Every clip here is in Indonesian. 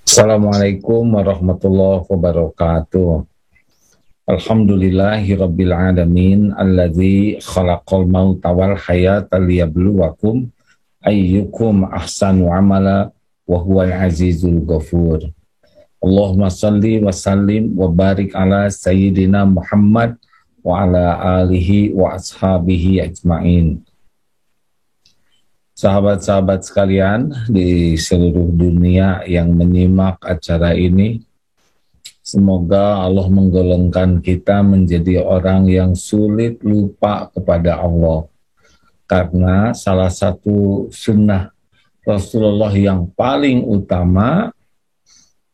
Assalamualaikum warahmatullahi wabarakatuh. Alhamdulillahirabbil alamin alladzi khalaqal mauta wal hayata liyabluwakum ayyukum ahsanu amala wa huwal azizul ghafur. Allahumma salli wa sallim wa barik ala sayyidina Muhammad wa ala alihi wa ashabihi ajmain. Sahabat-sahabat sekalian di seluruh dunia yang menyimak acara ini, semoga Allah menggolongkan kita menjadi orang yang sulit lupa kepada Allah. Karena salah satu sunnah Rasulullah yang paling utama,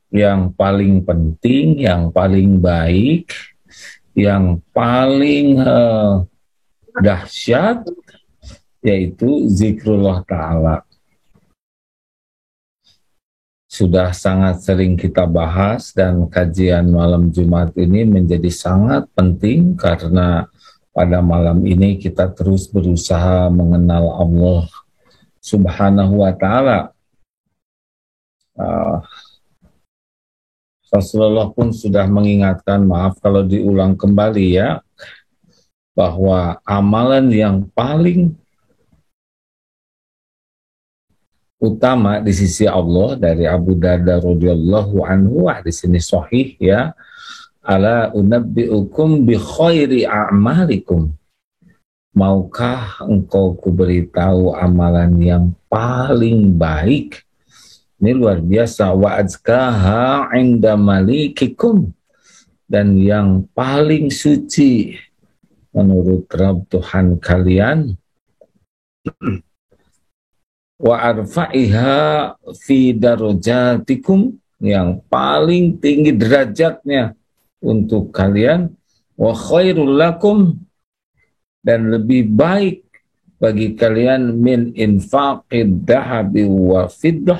yang paling penting, yang paling baik, yang paling dahsyat, yaitu zikrullah ta'ala. Sudah sangat sering kita bahas dan kajian malam Jumat ini menjadi sangat penting karena pada malam ini kita terus berusaha mengenal Allah Subhanahu wa ta'ala. Rasulullah pun sudah mengingatkan, maaf kalau diulang kembali ya, bahwa amalan yang paling utama di sisi Allah dari Abu Darda radhiyallahu anhu, di sini sahih ya, ala unabbiukum bi khairi a'malikum, maukah engkau kuberitahu amalan yang paling baik, ini luar biasa, wa azkaha inda malikikum, dan yang paling suci menurut Rabb Tuhan kalian, wa arfa'iha fi darajatikum, yang paling tinggi derajatnya untuk kalian, wa khairul lakum, dan lebih baik bagi kalian, min infaqid dahabi wa fiddah,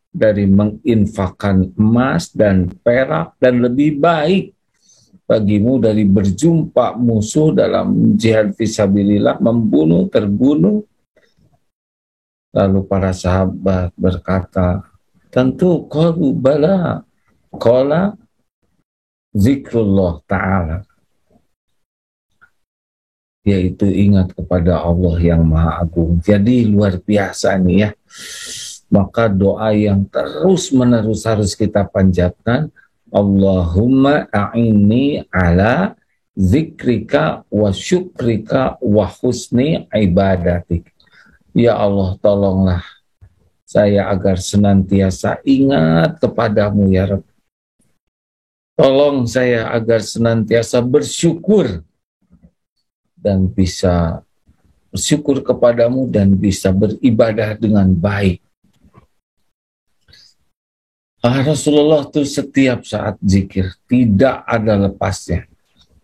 dari menginfakkan emas dan perak, dan lebih baik bagimu dari berjumpa musuh dalam jihad fisabilillah, membunuh, terbunuh. Lalu para sahabat berkata, tentu qalu bala, qala zikrullah ta'ala, yaitu ingat kepada Allah yang Maha Agung. Jadi luar biasa nih ya. Maka doa yang terus menerus harus kita panjatkan, Allahumma a'inni ala zikrika wa syukrika wa husni ibadatik. Ya Allah, tolonglah saya agar senantiasa ingat kepadamu ya Rabb. Tolong saya agar senantiasa bersyukur dan bisa bersyukur kepadamu dan bisa beribadah dengan baik. Rasulullah itu setiap saat zikir, tidak ada lepasnya.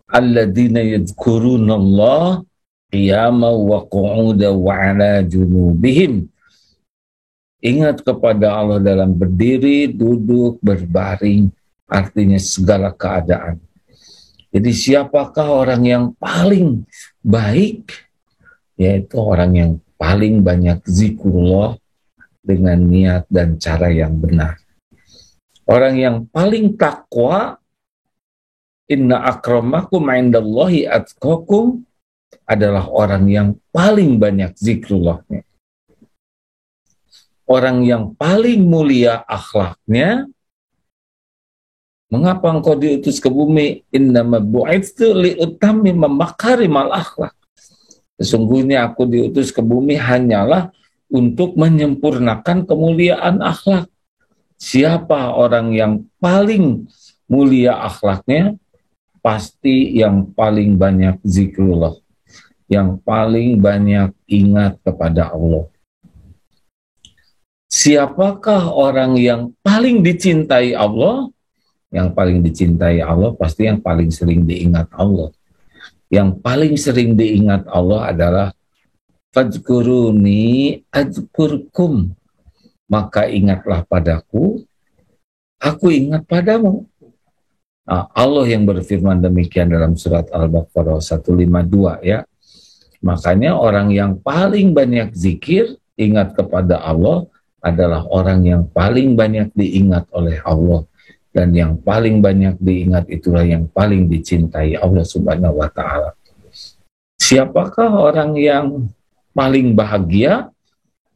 Alladzina yadhkurunallah qiyama wa qu'uda wa ala junubihim. Ingat kepada Allah dalam berdiri, duduk, berbaring, artinya segala keadaan. Jadi siapakah orang yang paling baik? Yaitu orang yang paling banyak zikrullah dengan niat dan cara yang benar. Orang yang paling takwa, inna akramakum indallahi atqakum, adalah orang yang paling banyak zikrullahnya. Orang yang paling mulia akhlaknya. Mengapa engkau diutus ke bumi? Innama bu'itsu liutammima makarimal akhlak. Sesungguhnya aku diutus ke bumi hanyalah untuk menyempurnakan kemuliaan akhlak. Siapa orang yang paling mulia akhlaknya? Pasti yang paling banyak zikrullah, yang paling banyak ingat kepada Allah. Siapakah orang yang paling dicintai Allah? Yang paling dicintai Allah pasti yang paling sering diingat Allah. Yang paling sering diingat Allah adalah fadzkuruni adzkurkum, maka ingatlah padaku, aku ingat padamu. Nah, Allah yang berfirman demikian dalam surat Al-Baqarah 152 ya. Makanya orang yang paling banyak zikir, ingat kepada Allah, adalah orang yang paling banyak diingat oleh Allah, dan yang paling banyak diingat itulah yang paling dicintai Allah Subhanahu wa Ta'ala. Siapakah orang yang paling bahagia?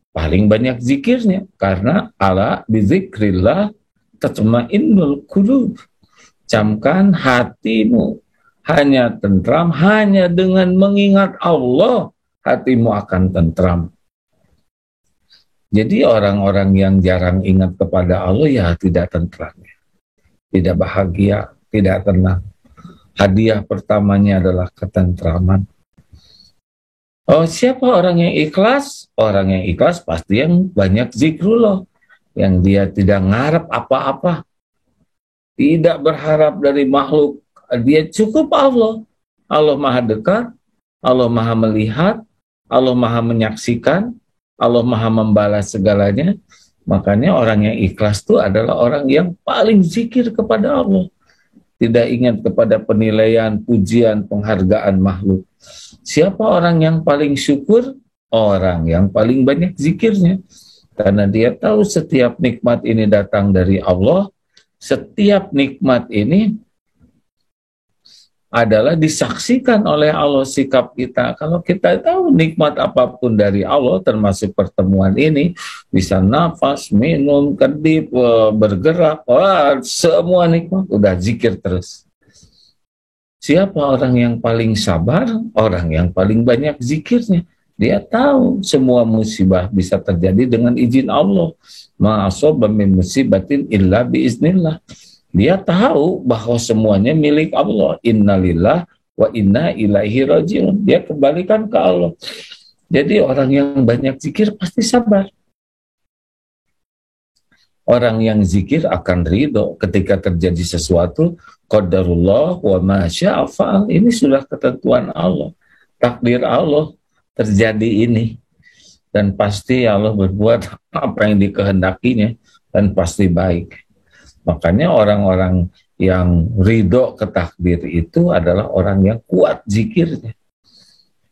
Paling banyak zikirnya, karena ala bizikrillah tatmainnul qulub. Camkan hatimu hanya tentram, hanya dengan mengingat Allah hatimu akan tentram. Jadi orang-orang yang jarang ingat kepada Allah ya tidak tentram, tidak bahagia, tidak tenang. Hadiah pertamanya adalah ketentraman. Oh, siapa orang yang ikhlas? Orang yang ikhlas pasti yang banyak zikrullah, yang dia tidak ngarep apa-apa, tidak berharap dari makhluk, dia cukup Allah. Allah maha dekat, Allah maha melihat, Allah maha menyaksikan, Allah maha membalas segalanya. Makanya orang yang ikhlas itu adalah orang yang paling zikir kepada Allah, tidak ingat kepada penilaian, pujian, penghargaan makhluk. Siapa orang yang paling syukur? Orang yang paling banyak zikirnya, karena dia tahu setiap nikmat ini datang dari Allah. Setiap nikmat ini adalah disaksikan oleh Allah sikap kita. Kalau kita tahu nikmat apapun dari Allah, termasuk pertemuan ini, bisa nafas, minum, kedip, bergerak, semua nikmat, udah zikir terus. Siapa orang yang paling sabar? Orang yang paling banyak zikirnya. Dia tahu semua musibah bisa terjadi dengan izin Allah. Ma'asaba min musibatin illa biiznillah. Dia tahu bahwa semuanya milik Allah. Innalillah wa inna ilaihi rajiun. Dia kembalikan ke Allah. Jadi orang yang banyak zikir pasti sabar. Orang yang zikir akan ridho ketika terjadi sesuatu. Qadarullah wa ma syaa fa'al. Ini sudah ketentuan Allah. Takdir Allah terjadi ini. Dan pasti Allah berbuat apa yang dikehendakinya. Dan pasti baik. Makanya orang-orang yang ridho ke takdir itu adalah orang yang kuat zikirnya.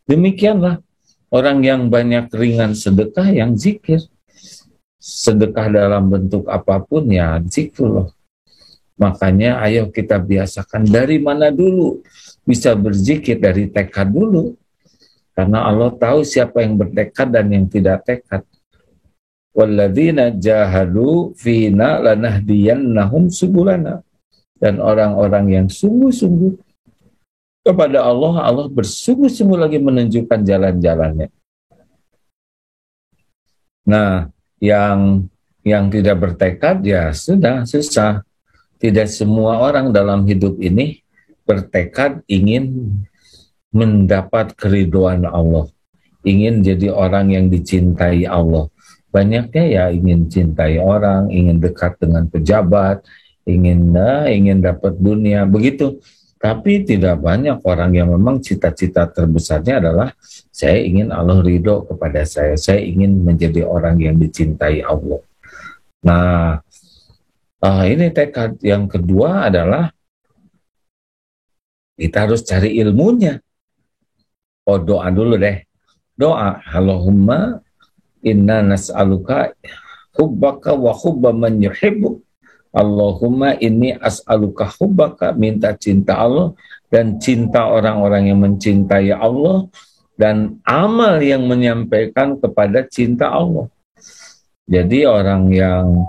Demikianlah orang yang banyak ringan sedekah yang zikir. Sedekah dalam bentuk apapun ya zikrullah. Makanya ayo kita biasakan dari mana dulu bisa berzikir, dari tekad dulu. Karena Allah tahu siapa yang bertekad dan yang tidak tekad. Walladzina jahadu fina lanahdiyannahum subulana. Dan orang-orang yang sungguh-sungguh kepada Allah, Allah bersungguh-sungguh lagi menunjukkan jalan-jalannya. Nah, yang tidak bertekad ya sudah susah. Tidak semua orang dalam hidup ini bertekad ingin mendapat keridhaan Allah, ingin jadi orang yang dicintai Allah. Banyaknya ya ingin cintai orang, ingin dekat dengan pejabat, ingin dapat dunia, begitu. Tapi tidak banyak orang yang memang cita-cita terbesarnya adalah saya ingin Allah ridho kepada saya ingin menjadi orang yang dicintai Allah. Nah, ini tekad. Yang kedua adalah kita harus cari ilmunya. Oh, doa dulu deh. Doa, Allahumma inna nas'aluka hubbaka wa hubba man yuhibbuk. Allahumma inni as'aluka hubbaka, minta cinta Allah dan cinta orang-orang yang mencintai Allah dan amal yang menyampaikan kepada cinta Allah. Jadi orang yang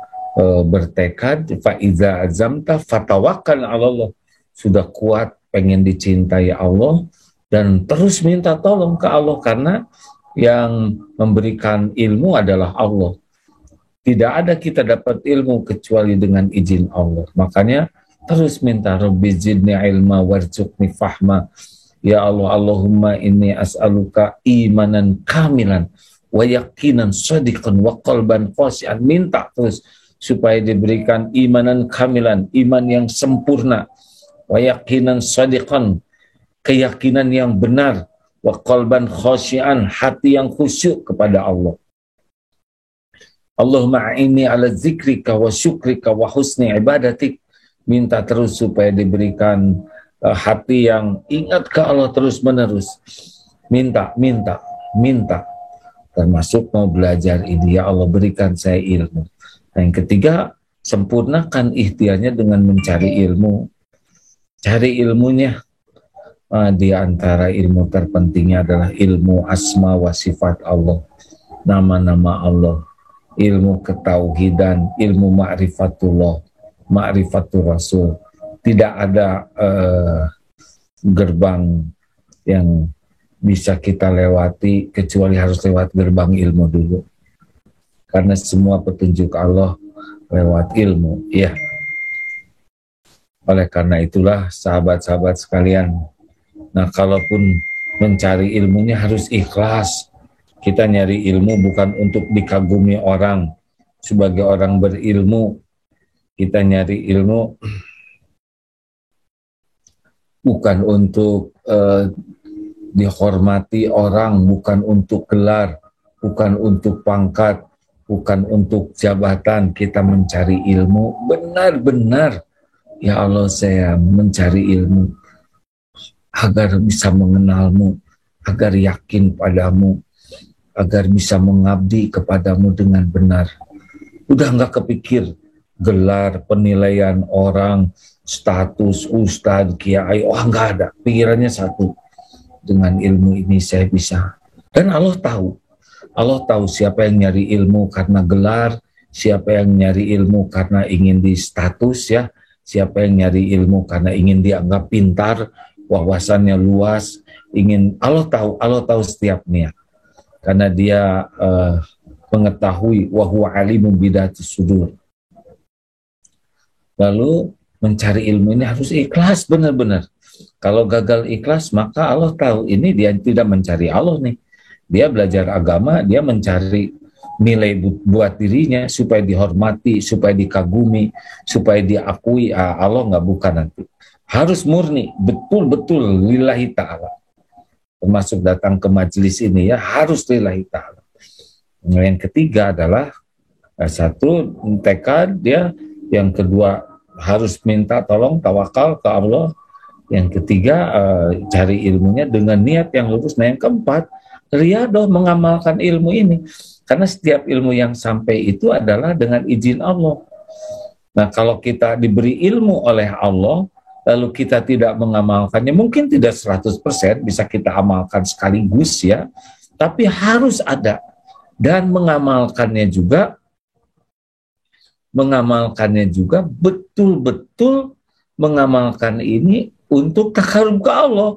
bertekad fa'iza azamta fatawakkal 'ala Allah, sudah kuat pengen dicintai Allah dan terus minta tolong ke Allah karena yang memberikan ilmu adalah Allah. Tidak ada kita dapat ilmu kecuali dengan izin Allah. Makanya terus minta Rabbi zidni ilma warzuqni fahma. Ya Allah, Allahumma inni as'aluka imanan kamilan wa yaqinan shadiqan wa qalban khashi'an. Minta terus supaya diberikan imanan kamilan, iman yang sempurna, wa yaqinan shadiqan, keyakinan yang benar, wa qalban khashi'an, hati yang khusyuk kepada Allah. Allahumma a'inni ala zikrika wa syukrika wa husni ibadatik. Minta terus supaya diberikan hati yang ingat ke Allah terus menerus. Minta. termasuk mau belajar ini. Ya Allah, berikan saya ilmu. Nah, yang ketiga, sempurnakan ikhtiarnya dengan mencari ilmu. Cari ilmunya. Di antara ilmu terpentingnya adalah ilmu asma wa sifat Allah, nama-nama Allah, ilmu ketauhidan, ilmu ma'rifatullah, ma'rifatul Rasul. Tidak ada gerbang yang bisa kita lewati kecuali harus lewat gerbang ilmu dulu. Karena semua petunjuk Allah lewat ilmu, ya. Oleh karena itulah sahabat-sahabat sekalian, nah kalaupun mencari ilmunya harus ikhlas. Kita nyari ilmu bukan untuk dikagumi orang sebagai orang berilmu. Kita nyari ilmu bukan untuk dihormati orang, bukan untuk gelar, bukan untuk pangkat, bukan untuk jabatan. Kita mencari ilmu benar-benar, ya Allah, saya mencari ilmu agar bisa mengenalmu, agar yakin padamu, agar bisa mengabdi kepadamu dengan benar. Udah nggak kepikir gelar, penilaian orang, status, ustadz, kiai, nggak ada. Pikirannya satu, dengan ilmu ini saya bisa. Dan Allah tahu siapa yang nyari ilmu karena gelar, siapa yang nyari ilmu karena ingin di status, ya, siapa yang nyari ilmu karena ingin dianggap pintar, wawasannya luas, Allah tahu setiap niat. Karena dia mengetahui wa huwa alimun bidati sudur. Lalu mencari ilmu ini harus ikhlas benar-benar. Kalau gagal ikhlas, maka Allah tahu ini dia tidak mencari Allah nih. Dia belajar agama, dia mencari nilai buat dirinya supaya dihormati, supaya dikagumi, supaya diakui. Allah nggak, bukan nanti. Harus murni, betul-betul lillahi ta'ala. Termasuk datang ke majelis ini, ya, harus lillahi ta'ala. Nah, yang ketiga adalah satu, tekad dia. Yang kedua, harus minta tolong, tawakal ke Allah. Yang ketiga, cari ilmunya dengan niat yang lurus. Nah, yang keempat, riyadhah mengamalkan ilmu ini. Karena setiap ilmu yang sampai itu adalah dengan izin Allah. Nah, kalau kita diberi ilmu oleh Allah, lalu kita tidak mengamalkannya, mungkin tidak 100% bisa kita amalkan sekaligus, ya, tapi harus ada. Dan mengamalkannya juga betul-betul mengamalkan ini untuk takarub ke Allah,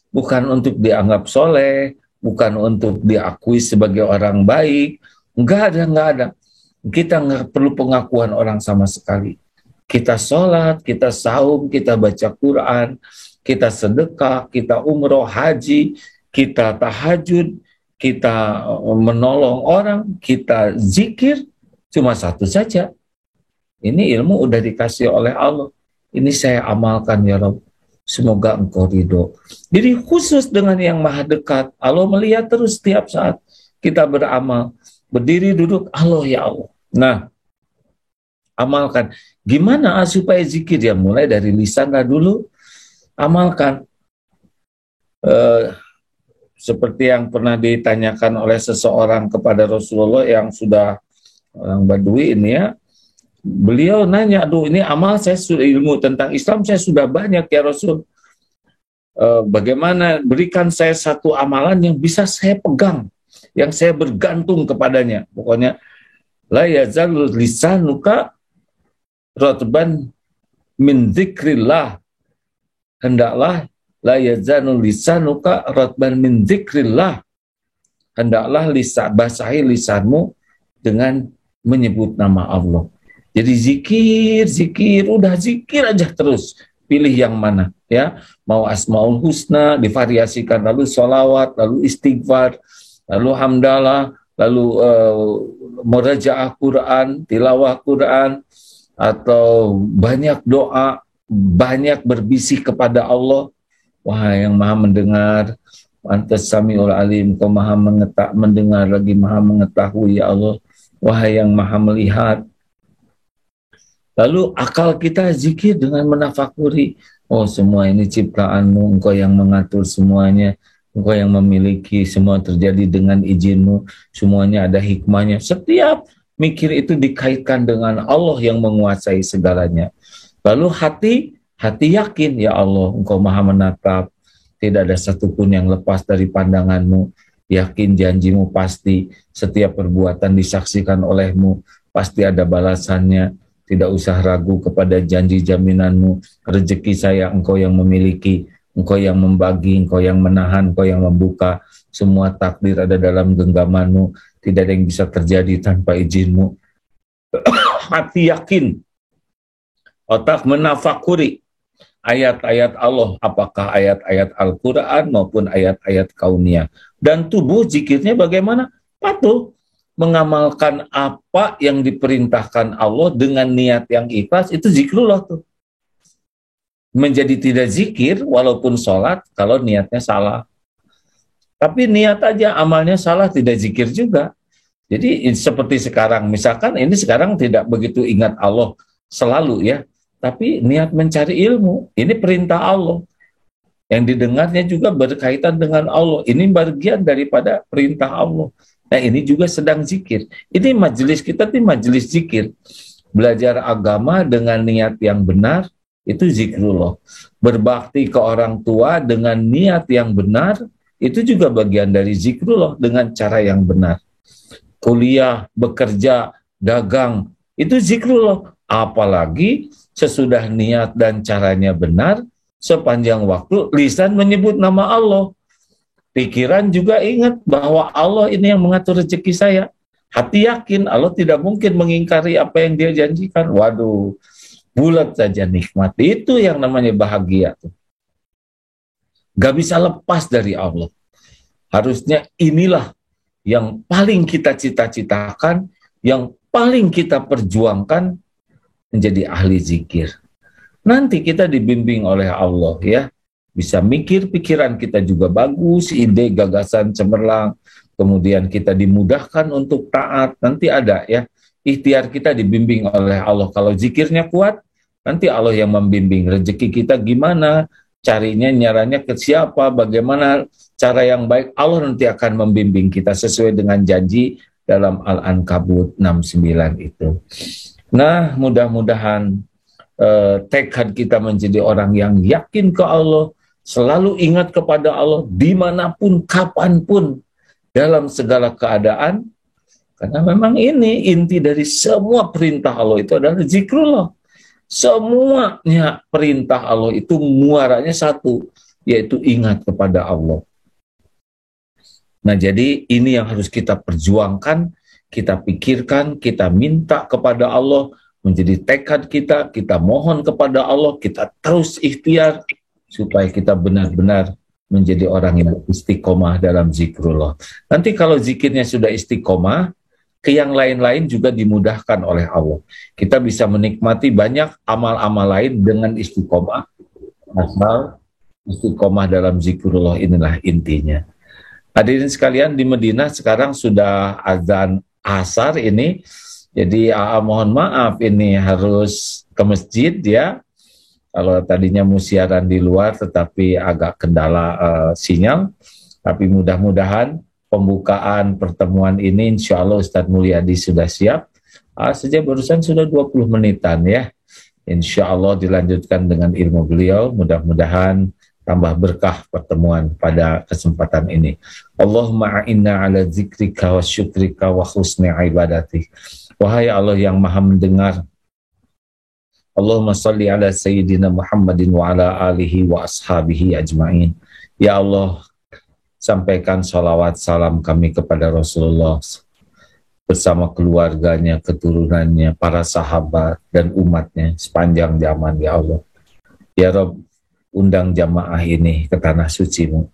bukan untuk dianggap soleh, bukan untuk diakui sebagai orang baik. Enggak ada. Kita nggak perlu pengakuan orang sama sekali. Kita sholat, kita saum, kita baca Quran, kita sedekah, kita umroh, haji, kita tahajud, kita menolong orang, kita zikir, cuma satu saja. Ini ilmu udah dikasih oleh Allah. Ini saya amalkan, ya Rabb. Semoga Engkau ridho. Jadi khusus dengan yang maha dekat, Allah melihat terus setiap saat kita beramal. Berdiri, duduk, Allah, ya Allah. Nah, amalkan. Gimana supaya zikir? Ya mulai dari lisan dulu. Amalkan. Seperti yang pernah ditanyakan oleh seseorang kepada Rasulullah yang sudah orang Badui ini, ya. Beliau nanya, aduh, ini amal saya sudah, ilmu tentang Islam saya sudah banyak, ya Rasul. Bagaimana berikan saya satu amalan yang bisa saya pegang, yang saya bergantung kepadanya. Pokoknya, la yazalul lisanuka rotban min dzikrillah. Hendaklah la yazalul lisanuka rotban min dzikrillah. Hendaklah basahi lisanmu dengan menyebut nama Allah. Jadi zikir, udah zikir aja terus. Pilih yang mana, ya. Mau Asmaul Husna, divariasikan, lalu sholawat, lalu istighfar, lalu hamdalah, lalu murajaah Quran, tilawah Quran, atau banyak doa, banyak berbisik kepada Allah. Wahai yang maha mendengar, Antas Samiul Alim, Kau maha mendengar lagi maha mengetahui, ya Allah. Wahai yang maha melihat. Lalu akal kita zikir dengan menafakuri, oh semua ini ciptaanmu, Engkau yang mengatur semuanya, Engkau yang memiliki, semua terjadi dengan izin-Mu, semuanya ada hikmahnya. Setiap mikir itu dikaitkan dengan Allah yang menguasai segalanya. Lalu hati yakin, ya Allah, Engkau maha menatap, tidak ada satupun yang lepas dari pandangan-Mu. Yakin janji-Mu pasti, setiap perbuatan disaksikan oleh-Mu, pasti ada balasannya. Tidak usah ragu kepada janji jaminan-Mu. Rezeki saya Engkau yang memiliki, Engkau yang membagi, Engkau yang menahan, Engkau yang membuka. Semua takdir ada dalam genggaman-Mu. Tidak ada yang bisa terjadi tanpa izin-Mu. Hati yakin, otak menafakuri ayat-ayat Allah, apakah ayat-ayat Al-Quran maupun ayat-ayat kauniyah. Dan tubuh zikirnya bagaimana? Patuh mengamalkan apa yang diperintahkan Allah dengan niat yang ikhlas, itu zikrullah tuh. Menjadi tidak zikir walaupun sholat kalau niatnya salah. Tapi niat aja amalnya salah, tidak zikir juga. Jadi seperti sekarang, misalkan ini sekarang tidak begitu ingat Allah selalu ya, tapi niat mencari ilmu, ini perintah Allah. Yang didengarnya juga berkaitan dengan Allah. Ini bagian daripada perintah Allah. Nah ini juga sedang zikir. Ini majelis kita, ini majelis zikir. Belajar agama dengan niat yang benar, itu zikrullah. Berbakti ke orang tua dengan niat yang benar, itu juga bagian dari zikrullah dengan cara yang benar. Kuliah, bekerja, dagang, itu zikrullah. Apalagi sesudah niat dan caranya benar, sepanjang waktu lisan menyebut nama Allah. Pikiran juga ingat bahwa Allah ini yang mengatur rezeki saya. Hati yakin Allah tidak mungkin mengingkari apa yang Dia janjikan. Waduh, bulat saja nikmat. Itu yang namanya bahagia. Gak bisa lepas dari Allah. Harusnya inilah yang paling kita cita-citakan, yang paling kita perjuangkan, menjadi ahli zikir. Nanti kita dibimbing oleh Allah ya. Bisa mikir, pikiran kita juga bagus, ide, gagasan cemerlang, kemudian kita dimudahkan untuk taat, nanti ada ya, ikhtiar kita dibimbing oleh Allah. Kalau zikirnya kuat, nanti Allah yang membimbing. Rezeki kita gimana, carinya, nyaranya ke siapa, bagaimana cara yang baik, Allah nanti akan membimbing kita sesuai dengan janji dalam Al-Ankabut 69 itu. Nah, mudah-mudahan tekad kita menjadi orang yang yakin ke Allah, selalu ingat kepada Allah dimanapun, kapanpun, dalam segala keadaan. Karena memang ini inti dari semua perintah Allah itu adalah zikrullah. Semuanya perintah Allah itu muaranya satu, yaitu ingat kepada Allah. Nah jadi ini yang harus kita perjuangkan, kita pikirkan, kita minta kepada Allah, menjadi tekad kita mohon kepada Allah, kita terus ikhtiar, supaya kita benar-benar menjadi orang yang istiqomah dalam zikrullah. Nanti kalau zikirnya sudah istiqomah, ke yang lain-lain juga dimudahkan oleh Allah. Kita bisa menikmati banyak amal-amal lain dengan istiqomah. Asal istiqomah dalam zikrullah inilah intinya. Hadirin sekalian, di Madinah sekarang sudah azan asar ini. Jadi mohon maaf ini harus ke masjid ya. Kalau tadinya mau siaran di luar tetapi agak kendala sinyal, tapi mudah-mudahan pembukaan pertemuan ini insya Allah Ustadz Mulyadi sudah siap. Sejak barusan sudah 20 menitan ya. Insya Allah dilanjutkan dengan ilmu beliau, mudah-mudahan tambah berkah pertemuan pada kesempatan ini. Allahumma a'inna ala zikrika wa syukrika wa husni ibadatik. Wahai Allah yang maha mendengar, Allahumma salli ala Sayyidina Muhammadin wa ala alihi wa ashabihi ajma'in. Ya Allah, sampaikan salawat salam kami kepada Rasulullah bersama keluarganya, keturunannya, para sahabat dan umatnya sepanjang zaman ya Allah. Ya Rabb, undang jamaah ini ke tanah suci-Mu.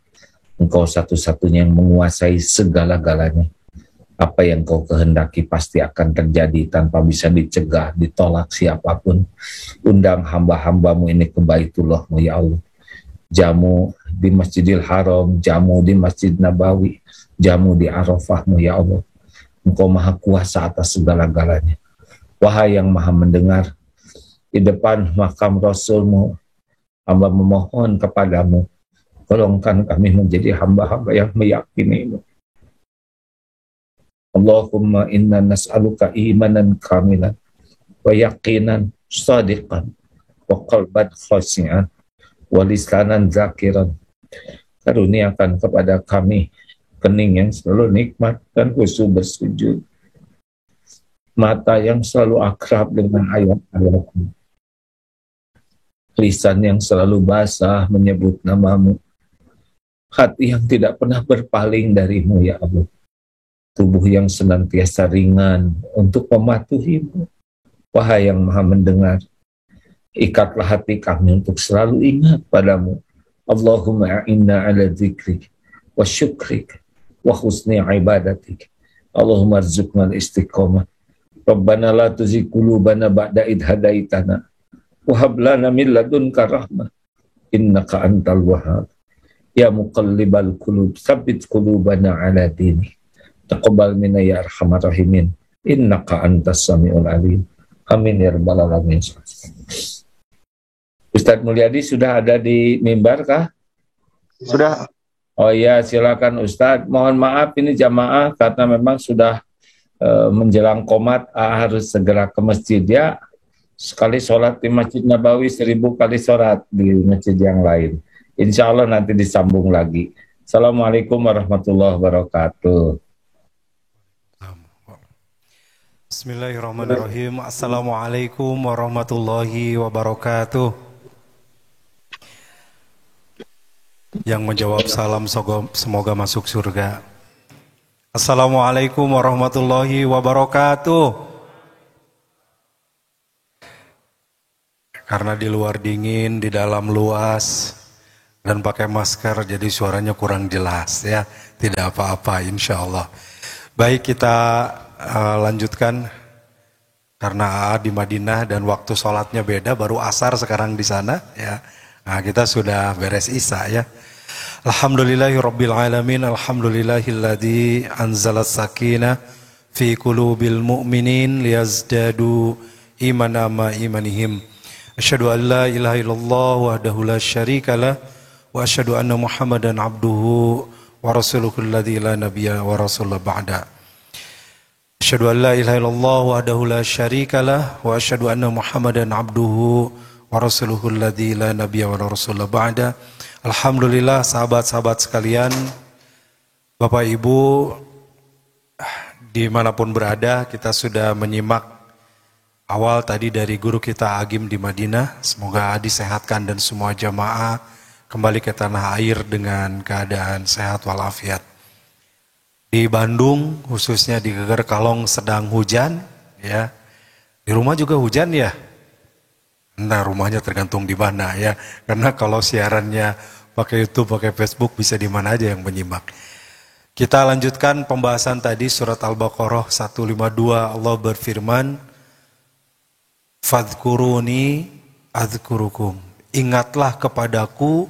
Engkau satu-satunya yang menguasai segala-galanya. Apa yang Kau kehendaki pasti akan terjadi tanpa bisa dicegah, ditolak siapapun. Undang hamba-hamba-Mu ini ke Baitullah-Mu ya Allah. Jamu di Masjidil Haram, jamu di Masjid Nabawi, jamu di Arafah-Mu ya Allah. Engkau maha kuasa atas segala-galanya. Wahai yang maha mendengar, di depan makam Rasul-Mu, hamba memohon kepadamu, Tolongkan kami menjadi hamba-hamba yang meyakini-Mu. Allahumma inna nas'aluka imanan kamilan wa yaqinan sadiqan wa qalban khashi'an wa lisanan zakiran. Karuniakan kepada kami kening yang selalu nikmat dan khusyuk bersujud, mata yang selalu akrab dengan ayat-ayat-Mu, lisan yang selalu basah menyebut nama-Mu, hati yang tidak pernah berpaling dari-Mu ya Allah, tubuh yang senantiasa ringan untuk mematuhi-Mu. Wahai yang maha mendengar, ikatlah hati kami untuk selalu ingat padamu. Allahumma a'inna ala dzikrik wa syukrik wa husni ibadatik. Allahumma arzuqna al-istiqamah. Rabbana la tuzigh qulubana ba'da idh hadaitana wa hab lana min ladunka rahmah innaka antal wahhab. Ya muqallibal qulub tsabbit qulubana ala dinik. Taqabbal minna ya arhamar rahimin. Innaka antas samiul alim. Amin ya rabbal alamin. Ustadz Mulyadi sudah ada di mimbar kah? Sudah. Oh iya, silakan Ustadz. Mohon maaf ini jamaah karena memang sudah menjelang qomat, harus segera ke masjid ya. Sekali sholat di Masjid Nabawi 1000 kali sholat di masjid yang lain. Insya Allah nanti disambung lagi. Assalamualaikum warahmatullahi wabarakatuh. Bismillahirrahmanirrahim. Assalamualaikum warahmatullahi wabarakatuh. Yang menjawab salam semoga masuk surga. Assalamualaikum warahmatullahi wabarakatuh. Karena di luar dingin, di dalam luas, dan pakai masker jadi suaranya kurang jelas ya. Tidak apa-apa insya Allah. Baik, kita lanjutkan. Karena di Madinah dan waktu sholatnya beda, baru asar sekarang di sana ya. Nah, kita sudah beres isya ya. Alhamdulillahirabbil alamin, alhamdulillahilladzi anzala sakinah fi qulubil mu'minin liyazdadu imanan ma imanihim. Asyhadu an la ilaha illallah wahdahu la syarikalah wa asyhadu anna Muhammadan abduhu wa rasuluhu alladzi la nabiyya wa rasulullah ba'da. Asyhadu an la ilaha illallah wahdahu la syarikalah wa asyhadu anna Muhammadan abduhu wa rasuluhu alladzi la nabiyya wa rasulullah ba'da. Alhamdulillah sahabat-sahabat sekalian, Bapak Ibu dimanapun berada, kita sudah menyimak awal tadi dari guru kita Agim di Madinah. Semoga disehatkan dan semua jamaah kembali ke tanah air dengan keadaan sehat walafiat. Di Bandung khususnya di Geger Kalong sedang hujan ya. Di rumah juga hujan ya. Nah, rumahnya tergantung di mana ya. Karena kalau siarannya pakai YouTube, pakai Facebook, bisa di mana aja yang menyimak. Kita lanjutkan pembahasan tadi surat Al-Baqarah 152. Allah berfirman, "Fadhkuruni adzkurukum." Ingatlah kepadaku,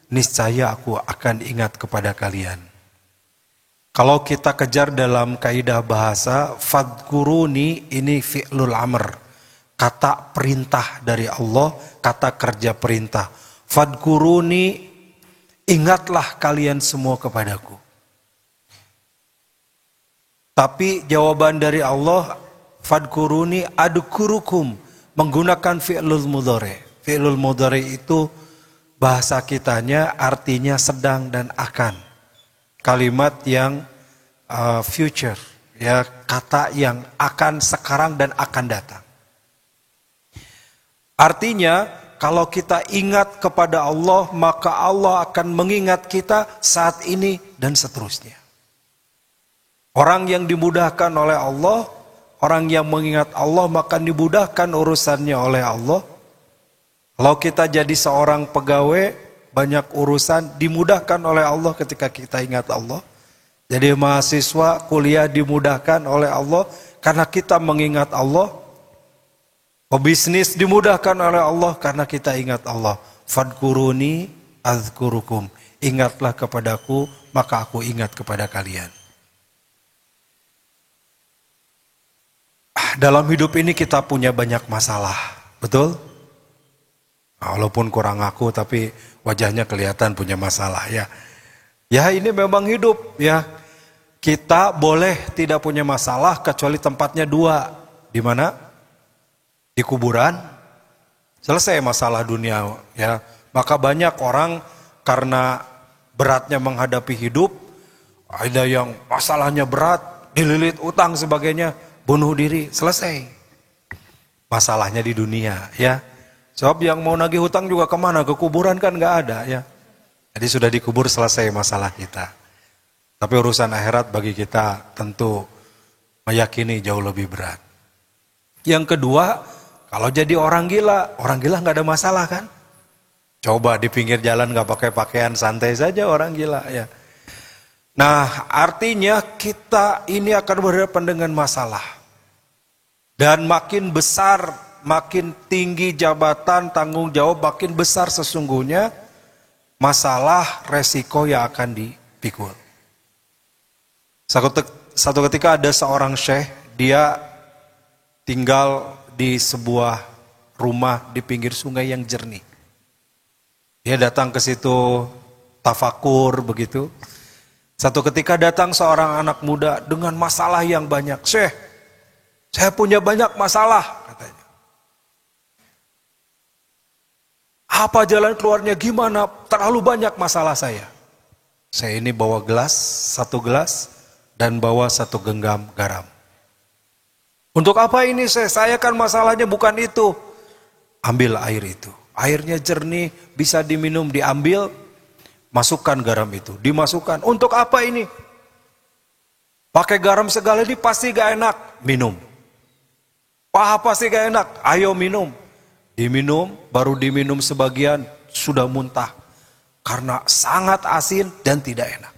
niscaya aku akan ingat kepada kalian. Kalau kita kejar dalam kaidah bahasa, fadhkuruni ini fi'lul amr. Kata perintah dari Allah, kata kerja perintah. Fadkuruni, ingatlah kalian semua kepadaku. Tapi jawaban dari Allah, fadkuruni adkurukum, menggunakan fi'lul mudhari. Fi'lul mudhari itu bahasa kitanya artinya sedang dan akan. Kalimat yang future, ya, kata yang akan sekarang dan akan datang. Artinya, kalau kita ingat kepada Allah, maka Allah akan mengingat kita saat ini dan seterusnya. Orang yang dimudahkan oleh Allah, orang yang mengingat Allah, maka dimudahkan urusannya oleh Allah. Kalau kita jadi seorang pegawai, banyak urusan dimudahkan oleh Allah ketika kita ingat Allah. Jadi mahasiswa kuliah dimudahkan oleh Allah karena kita mengingat Allah. Pebisnis dimudahkan oleh Allah karena kita ingat Allah. Fadkuruni adzkurukum. Ingatlah kepadaku, maka aku ingat kepada kalian. Dalam hidup ini kita punya banyak masalah, betul? Walaupun kurang ngaku tapi wajahnya kelihatan punya masalah ya. Ya ini memang hidup ya. Kita boleh tidak punya masalah kecuali tempatnya dua. Di mana? Di kuburan. Selesai masalah dunia ya. Maka banyak orang karena beratnya menghadapi hidup, ada yang masalahnya berat, dililit utang sebagainya, bunuh diri, selesai. Masalahnya di dunia ya. Sebab yang mau nagih hutang juga kemana? Ke kuburan kan nggak ada ya. Jadi sudah dikubur, selesai masalah kita. Tapi urusan akhirat bagi kita tentu meyakini jauh lebih berat. Yang kedua, kalau jadi orang gila nggak ada masalah kan? Coba di pinggir jalan nggak pakai pakaian, santai saja orang gila ya. Nah artinya kita ini akan berhadapan dengan masalah. Dan makin besar, makin tinggi jabatan, tanggung jawab, makin besar sesungguhnya masalah, resiko yang akan dipikul. Satu ketika ada seorang syekh, dia tinggal di sebuah rumah di pinggir sungai yang jernih. Dia datang ke situ tafakur begitu. Satu ketika datang seorang anak muda dengan masalah yang banyak. Syekh, saya punya banyak masalah, katanya. Apa jalan keluarnya, gimana? Terlalu banyak masalah saya. Saya ini bawa satu gelas, dan bawa 1 genggam garam. Untuk apa ini saya kan masalahnya bukan itu. Ambil air itu. Airnya jernih, bisa diminum, diambil, masukkan garam itu. Dimasukkan, untuk apa ini? Pakai garam segala ini pasti gak enak. Minum. Wah pasti gak enak, ayo minum. Diminum, baru diminum sebagian, sudah muntah. Karena sangat asin dan tidak enak.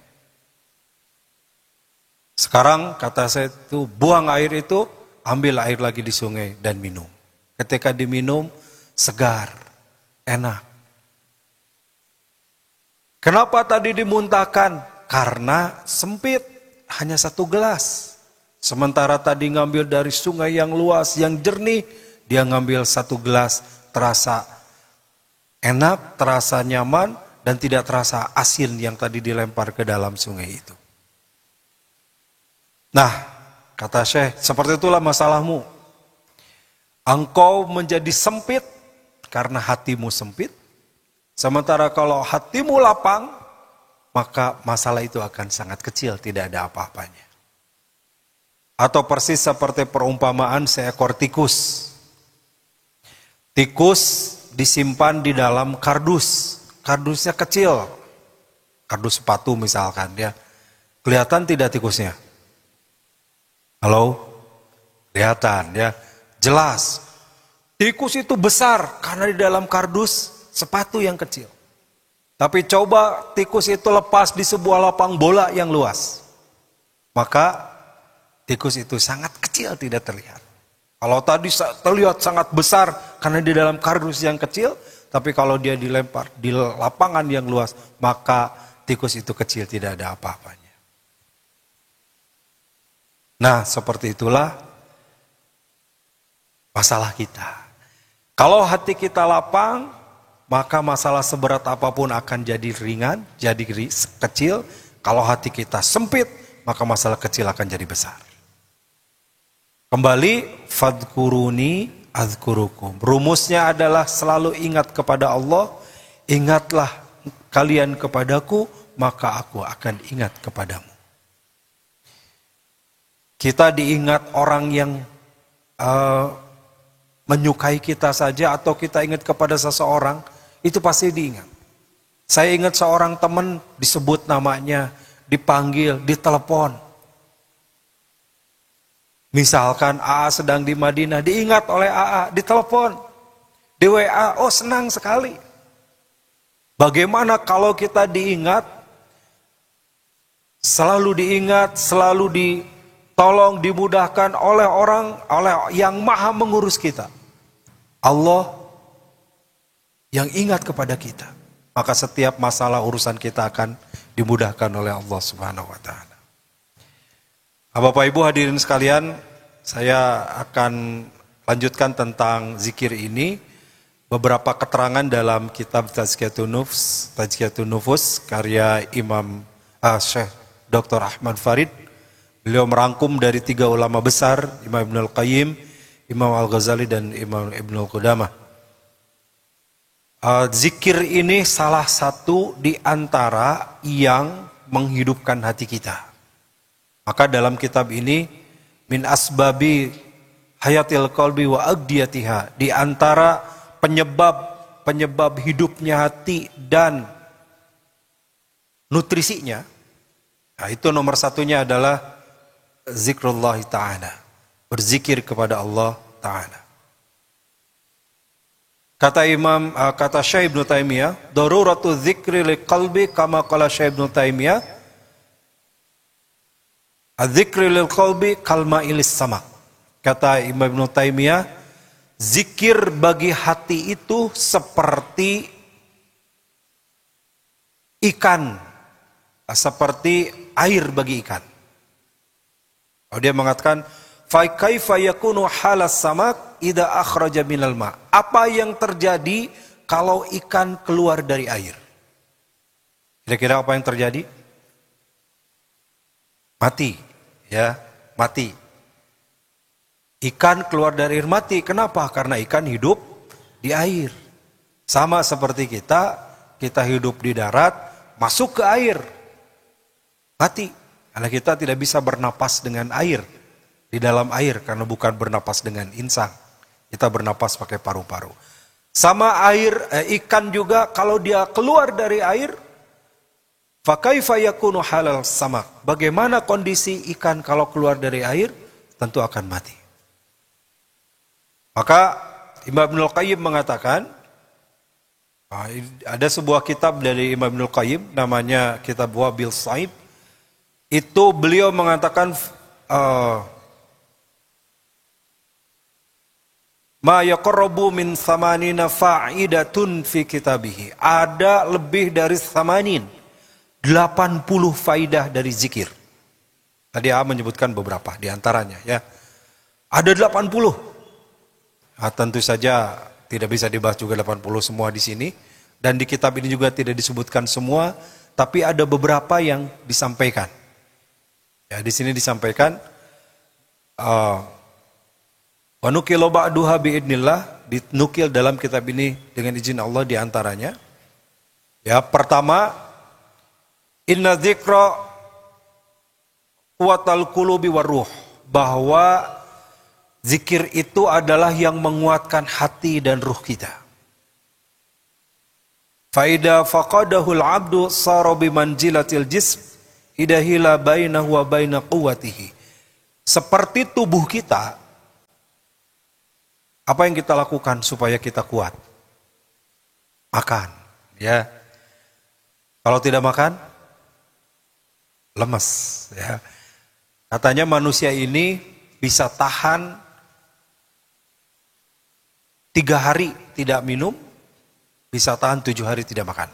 Sekarang kata saya itu, buang air itu, ambil air lagi di sungai dan minum. Ketika diminum, segar, enak. Kenapa tadi dimuntahkan? Karena sempit, hanya 1 gelas. Sementara tadi ngambil dari sungai yang luas, yang jernih, dia ngambil 1 gelas, terasa enak, terasa nyaman, dan tidak terasa asin yang tadi dilempar ke dalam sungai itu. Nah, kata Syekh, seperti itulah masalahmu. Engkau menjadi sempit karena hatimu sempit. Sementara kalau hatimu lapang, maka masalah itu akan sangat kecil, tidak ada apa-apanya. Atau persis seperti perumpamaan seekor tikus. Tikus disimpan di dalam kardus. Kardusnya kecil. Kardus sepatu misalkan ya. Kelihatan tidak tikusnya? Halo? Kelihatan ya. Jelas. Tikus itu besar karena di dalam kardus sepatu yang kecil. Tapi coba tikus itu lepas di sebuah lapang bola yang luas. Maka tikus itu sangat kecil, tidak terlihat. Kalau tadi terlihat sangat besar karena di dalam kardus yang kecil, tapi kalau dia dilempar di lapangan yang luas, maka tikus itu kecil, tidak ada apa-apanya. Nah, seperti itulah masalah kita. Kalau hati kita lapang, maka masalah seberat apapun akan jadi ringan, jadi kecil. Kalau hati kita sempit, maka masalah kecil akan jadi besar. Kembali, fadkuruni azkurukum. Rumusnya adalah selalu ingat kepada Allah. Ingatlah kalian kepadaku, maka aku akan ingat kepadamu. Kita diingat orang yang menyukai kita saja, atau kita ingat kepada seseorang, itu pasti diingat. Saya ingat seorang teman, disebut namanya, dipanggil, ditelepon. Misalkan AA sedang di Madinah, diingat oleh AA, ditelepon, di WA, oh senang sekali. Bagaimana kalau kita diingat, selalu ditolong, dimudahkan oleh yang maha mengurus kita. Allah yang ingat kepada kita. Maka setiap masalah urusan kita akan dimudahkan oleh Allah Subhanahu wa ta'ala. Bapak Ibu hadirin sekalian, saya akan lanjutkan tentang zikir ini. beberapa keterangan dalam kitab Tazkiyatun Nufus karya Imam Syekh Dr. Ahmad Farid. Beliau merangkum dari 3 ulama besar, Imam Ibnul Qayyim, Imam Al-Ghazali, dan Imam Ibnul Qudamah. Zikir ini salah satu di antara yang menghidupkan hati kita. Maka dalam kitab ini, min asbabi hayatil qalbi wa agdiyatiha, di antara penyebab hidupnya hati dan nutrisinya, nah itu nomor satunya adalah zikrullah ta'ala, berzikir kepada Allah ta'ala. Kata Syekh Ibnu Taimiyah, daruratu dzikri liqalbi kama qala Syekh Ibnu Taimiyah, adzikri lil qalbi kalma ilis samak. Kata Imam Ibnu Taimiyah, zikir bagi hati itu seperti ikan, seperti air bagi ikan. Dia mengatakan, fa kaifa yakunu halas samak idza akhraja minal ma. Apa yang terjadi kalau ikan keluar dari air? Kira-kira apa yang terjadi? Mati, ya, mati. Ikan keluar dari air mati. Kenapa? Karena ikan hidup di air. Sama seperti kita hidup di darat, masuk ke air, mati. Karena kita tidak bisa bernapas dengan air, di dalam air, karena bukan bernapas dengan insang. Kita bernapas pakai paru-paru. Sama ikan juga kalau dia keluar dari air, fa kaifa yakunu halal samak. Bagaimana kondisi ikan kalau keluar dari air? Tentu akan mati. Maka Imam Ibnul Qayyim mengatakan, ada sebuah kitab dari Imam Ibnul Qayyim namanya kitab Wabil Saib. Itu beliau mengatakan ma yaqrabu min samanina fa'idatun fi kitabihi. Ada lebih dari 80 faidah dari zikir. Tadi A menyebutkan beberapa di antaranya, ya. Ada 80. Nah, tentu saja tidak bisa dibahas juga 80 semua di sini, dan di kitab ini juga tidak disebutkan semua, tapi ada beberapa yang disampaikan. Ya, di sini disampaikan wa nuqila ba'duha biidnillah, dinukil dalam kitab ini dengan izin Allah di antaranya. Ya, pertama, inna dzikra quwatal qulubi waruh, bahwa zikir itu adalah yang menguatkan hati dan ruh kita. Faida faqadahul abdu sara bimanjilatil jism idahila bainahu wa baina quwwatihi. Seperti tubuh kita, apa yang kita lakukan supaya kita kuat? Makan, ya. Kalau tidak makan, lemes, ya. Katanya manusia ini bisa tahan 3 hari tidak minum, bisa tahan 7 hari tidak makan.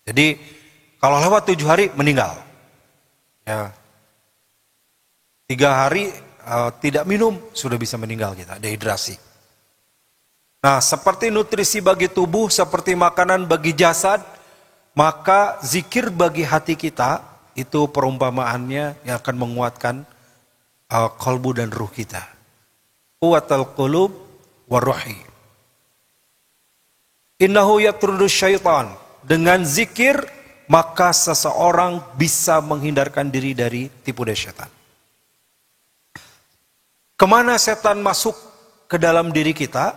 Jadi kalau lewat 7 hari meninggal. Ya. 3 hari tidak minum sudah bisa meninggal kita, dehidrasi. Nah, seperti nutrisi bagi tubuh, seperti makanan bagi jasad, maka zikir bagi hati kita itu perumpamaannya yang akan menguatkan qalbu dan ruh kita. Quwwatal qulub waruhi. Innahu yatrudus syaitan. Dengan zikir maka seseorang bisa menghindarkan diri dari tipu daya setan. Kemana setan masuk ke dalam diri kita?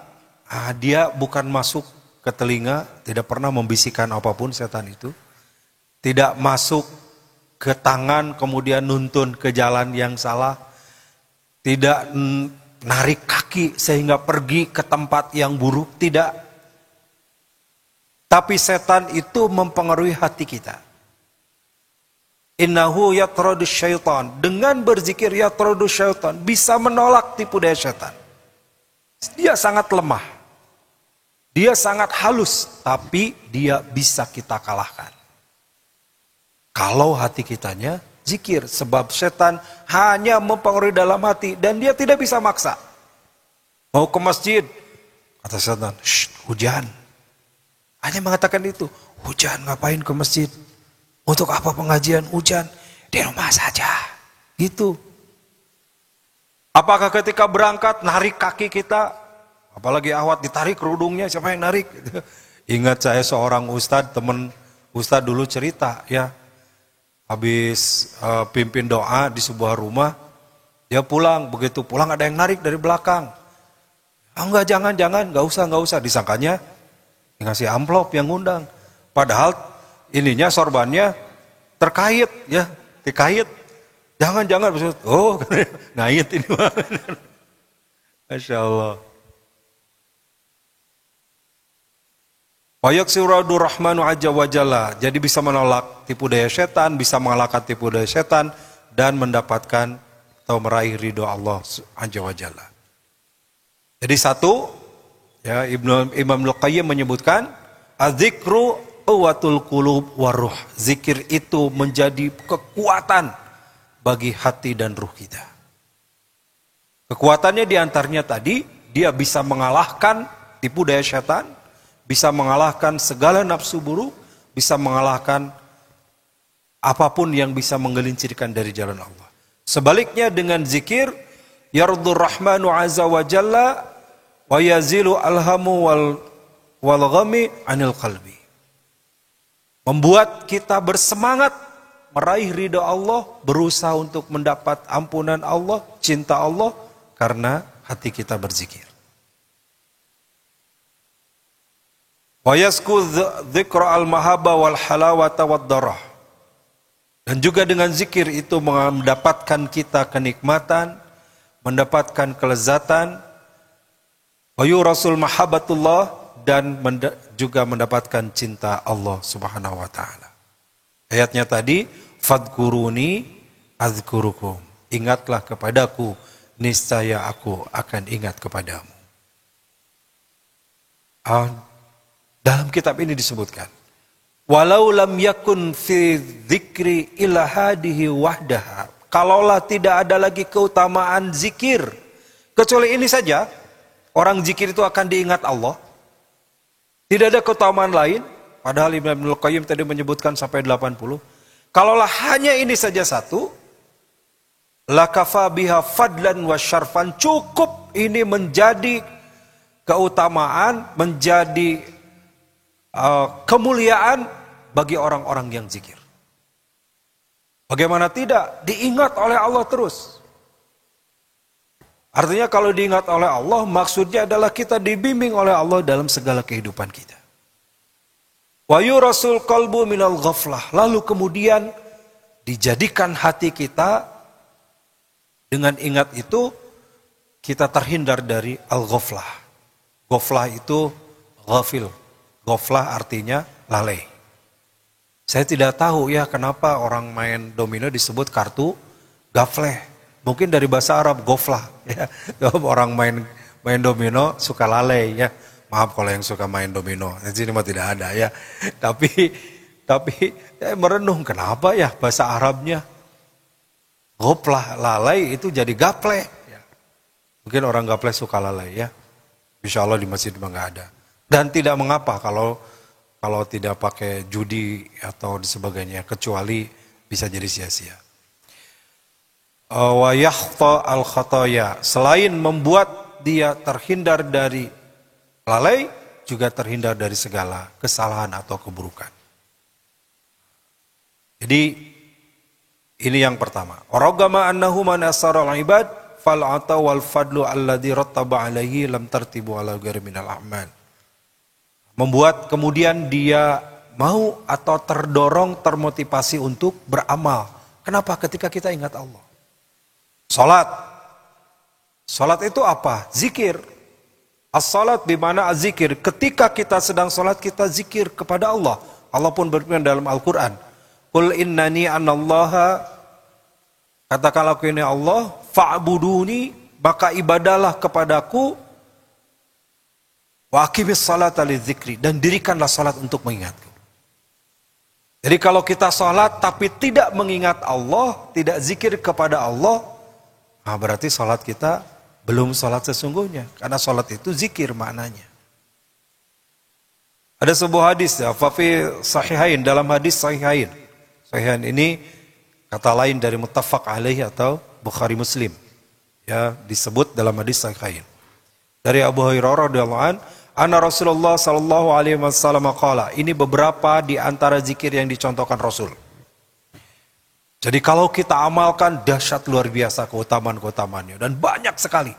Dia bukan masuk ke telinga, tidak pernah membisikkan apapun setan itu. Tidak masuk ke tangan kemudian nuntun ke jalan yang salah. Tidak narik kaki sehingga pergi ke tempat yang buruk, tidak. Tapi setan itu mempengaruhi hati kita. Innahu yatradus syaitan. Dengan berzikir yatradus syaitan, bisa menolak tipu daya setan. Dia sangat lemah. Dia sangat halus, tapi dia bisa kita kalahkan. Kalau hati kitanya zikir, sebab setan hanya mempengaruhi dalam hati dan dia tidak bisa maksa. Mau ke masjid, kata setan, hujan. Hanya mengatakan itu. Hujan, ngapain ke masjid? Untuk apa pengajian? Hujan. Di rumah saja. Gitu. Apakah ketika berangkat narik kaki kita? Apalagi awat ditarik kerudungnya, siapa yang narik? Ingat saya seorang ustadz, teman ustadz dulu cerita ya. Habis pimpin doa di sebuah rumah, dia pulang. Begitu pulang ada yang narik dari belakang. Enggak, jangan, enggak usah. Disangkanya ngasih amplop yang ngundang. Padahal ininya sorbannya terkait ya, dikait. Jangan. Oh, ngait ini mah. Masya Allah. Wayak suradur rahmanu ajja wa jalla. Jadi bisa menolak tipu daya setan, bisa mengalahkan tipu daya setan, dan mendapatkan atau meraih ridho Allah ajja wa jalla. Jadi satu, ya Imam Al-Qayyim menyebutkan, az-zikru quwwatul qulub waruh. Zikir itu menjadi kekuatan bagi hati dan ruh kita. Kekuatannya diantaranya tadi, dia bisa mengalahkan tipu daya setan, bisa mengalahkan segala nafsu buruk, bisa mengalahkan apapun yang bisa menggelincirkan dari jalan Allah. Sebaliknya dengan zikir, yardur rahmanu azza wa jalla wa yazilu alhamu wal ghami anil qalbi. Membuat kita bersemangat meraih ridha Allah, berusaha untuk mendapat ampunan Allah, cinta Allah, karena hati kita berzikir. Wa yasku dzikra al-mahabba wal halawata wad darah. Dan juga dengan zikir itu mendapatkan kita kenikmatan, mendapatkan kelezatan, wa yurasul mahabbatullah, dan juga mendapatkan cinta Allah Subhanahu wa taala. Ayatnya tadi, fadkuruni azkurukum. Ingatlah kepadaku, niscaya aku akan ingat kepadamu. Dalam kitab ini disebutkan, walau lam yakun fi dzikri illa hadihi wahdaha. Kalaulah tidak ada lagi keutamaan zikir kecuali ini saja, orang zikir itu akan diingat Allah. Tidak ada keutamaan lain, padahal Imam Al-Qayyim tadi menyebutkan sampai 80. Kalaulah hanya ini saja satu, lakafa biha fadlan wa syarfan, cukup ini menjadi keutamaan, menjadi kemuliaan bagi orang-orang yang zikir. Bagaimana tidak? Diingat oleh Allah terus. Artinya kalau diingat oleh Allah, maksudnya adalah kita dibimbing oleh Allah dalam segala kehidupan kita. Wa yurasul qalbu minal ghaflah. Lalu kemudian dijadikan hati kita dengan ingat itu, kita terhindar dari al-ghaflah. Ghaflah itu ghafil. Ghaflah artinya lalai. Saya tidak tahu ya kenapa orang main domino disebut kartu gafleh. Mungkin dari bahasa Arab ghaflah. Ya. Orang main domino suka lalai ya. Maaf kalau yang suka main domino. Di sini mah tidak ada ya. Tapi saya merenung kenapa ya bahasa Arabnya ghaflah, lalai itu jadi gafleh. Ya. Mungkin orang gafleh suka lalai ya. Insya Allah di masjid mah nggak ada. Dan tidak mengapa kalau tidak pakai judi atau sebagainya, kecuali bisa jadi sia-sia. Wa yakhta al khataya, selain membuat dia terhindar dari lalai, juga terhindar dari segala kesalahan atau keburukan. Jadi ini yang pertama. Waragama annahu man asara al ibad fal ata wal fadlu alladhi rattaba alaihi lam tartibu ala ghairi minal a'mal. Membuat kemudian dia mau atau terdorong, termotivasi untuk beramal. Kenapa? Ketika kita ingat Allah. Salat. Salat itu apa? Zikir. As-salat bimana az-zikir. Ketika kita sedang salat, kita zikir kepada Allah. Allah pun berfirman dalam Al-Quran. Qul innani anallaha, katakanlah aku ini Allah, fa'buduni, maka ibadahlah kepadaku. Wa aqimis salata lidzikri, dan dirikanlah salat untuk mengingatku. Jadi kalau kita salat tapi tidak mengingat Allah, tidak zikir kepada Allah, berarti salat kita belum salat sesungguhnya. Karena salat itu zikir maknanya. Ada sebuah hadis ya, fafi sahihain, dalam hadis sahihain. Sahihain ini kata lain dari muttafaq alaih atau Bukhari Muslim. Ya, disebut dalam hadis sahihain. Dari Abu Hurairah radhiyallahu an, anna Rasulullah sallallahu alaihi wasallam qala. Ini beberapa di antara zikir yang dicontohkan Rasul. Jadi kalau kita amalkan dahsyat luar biasa keutamaan-keutamaannya dan banyak sekali.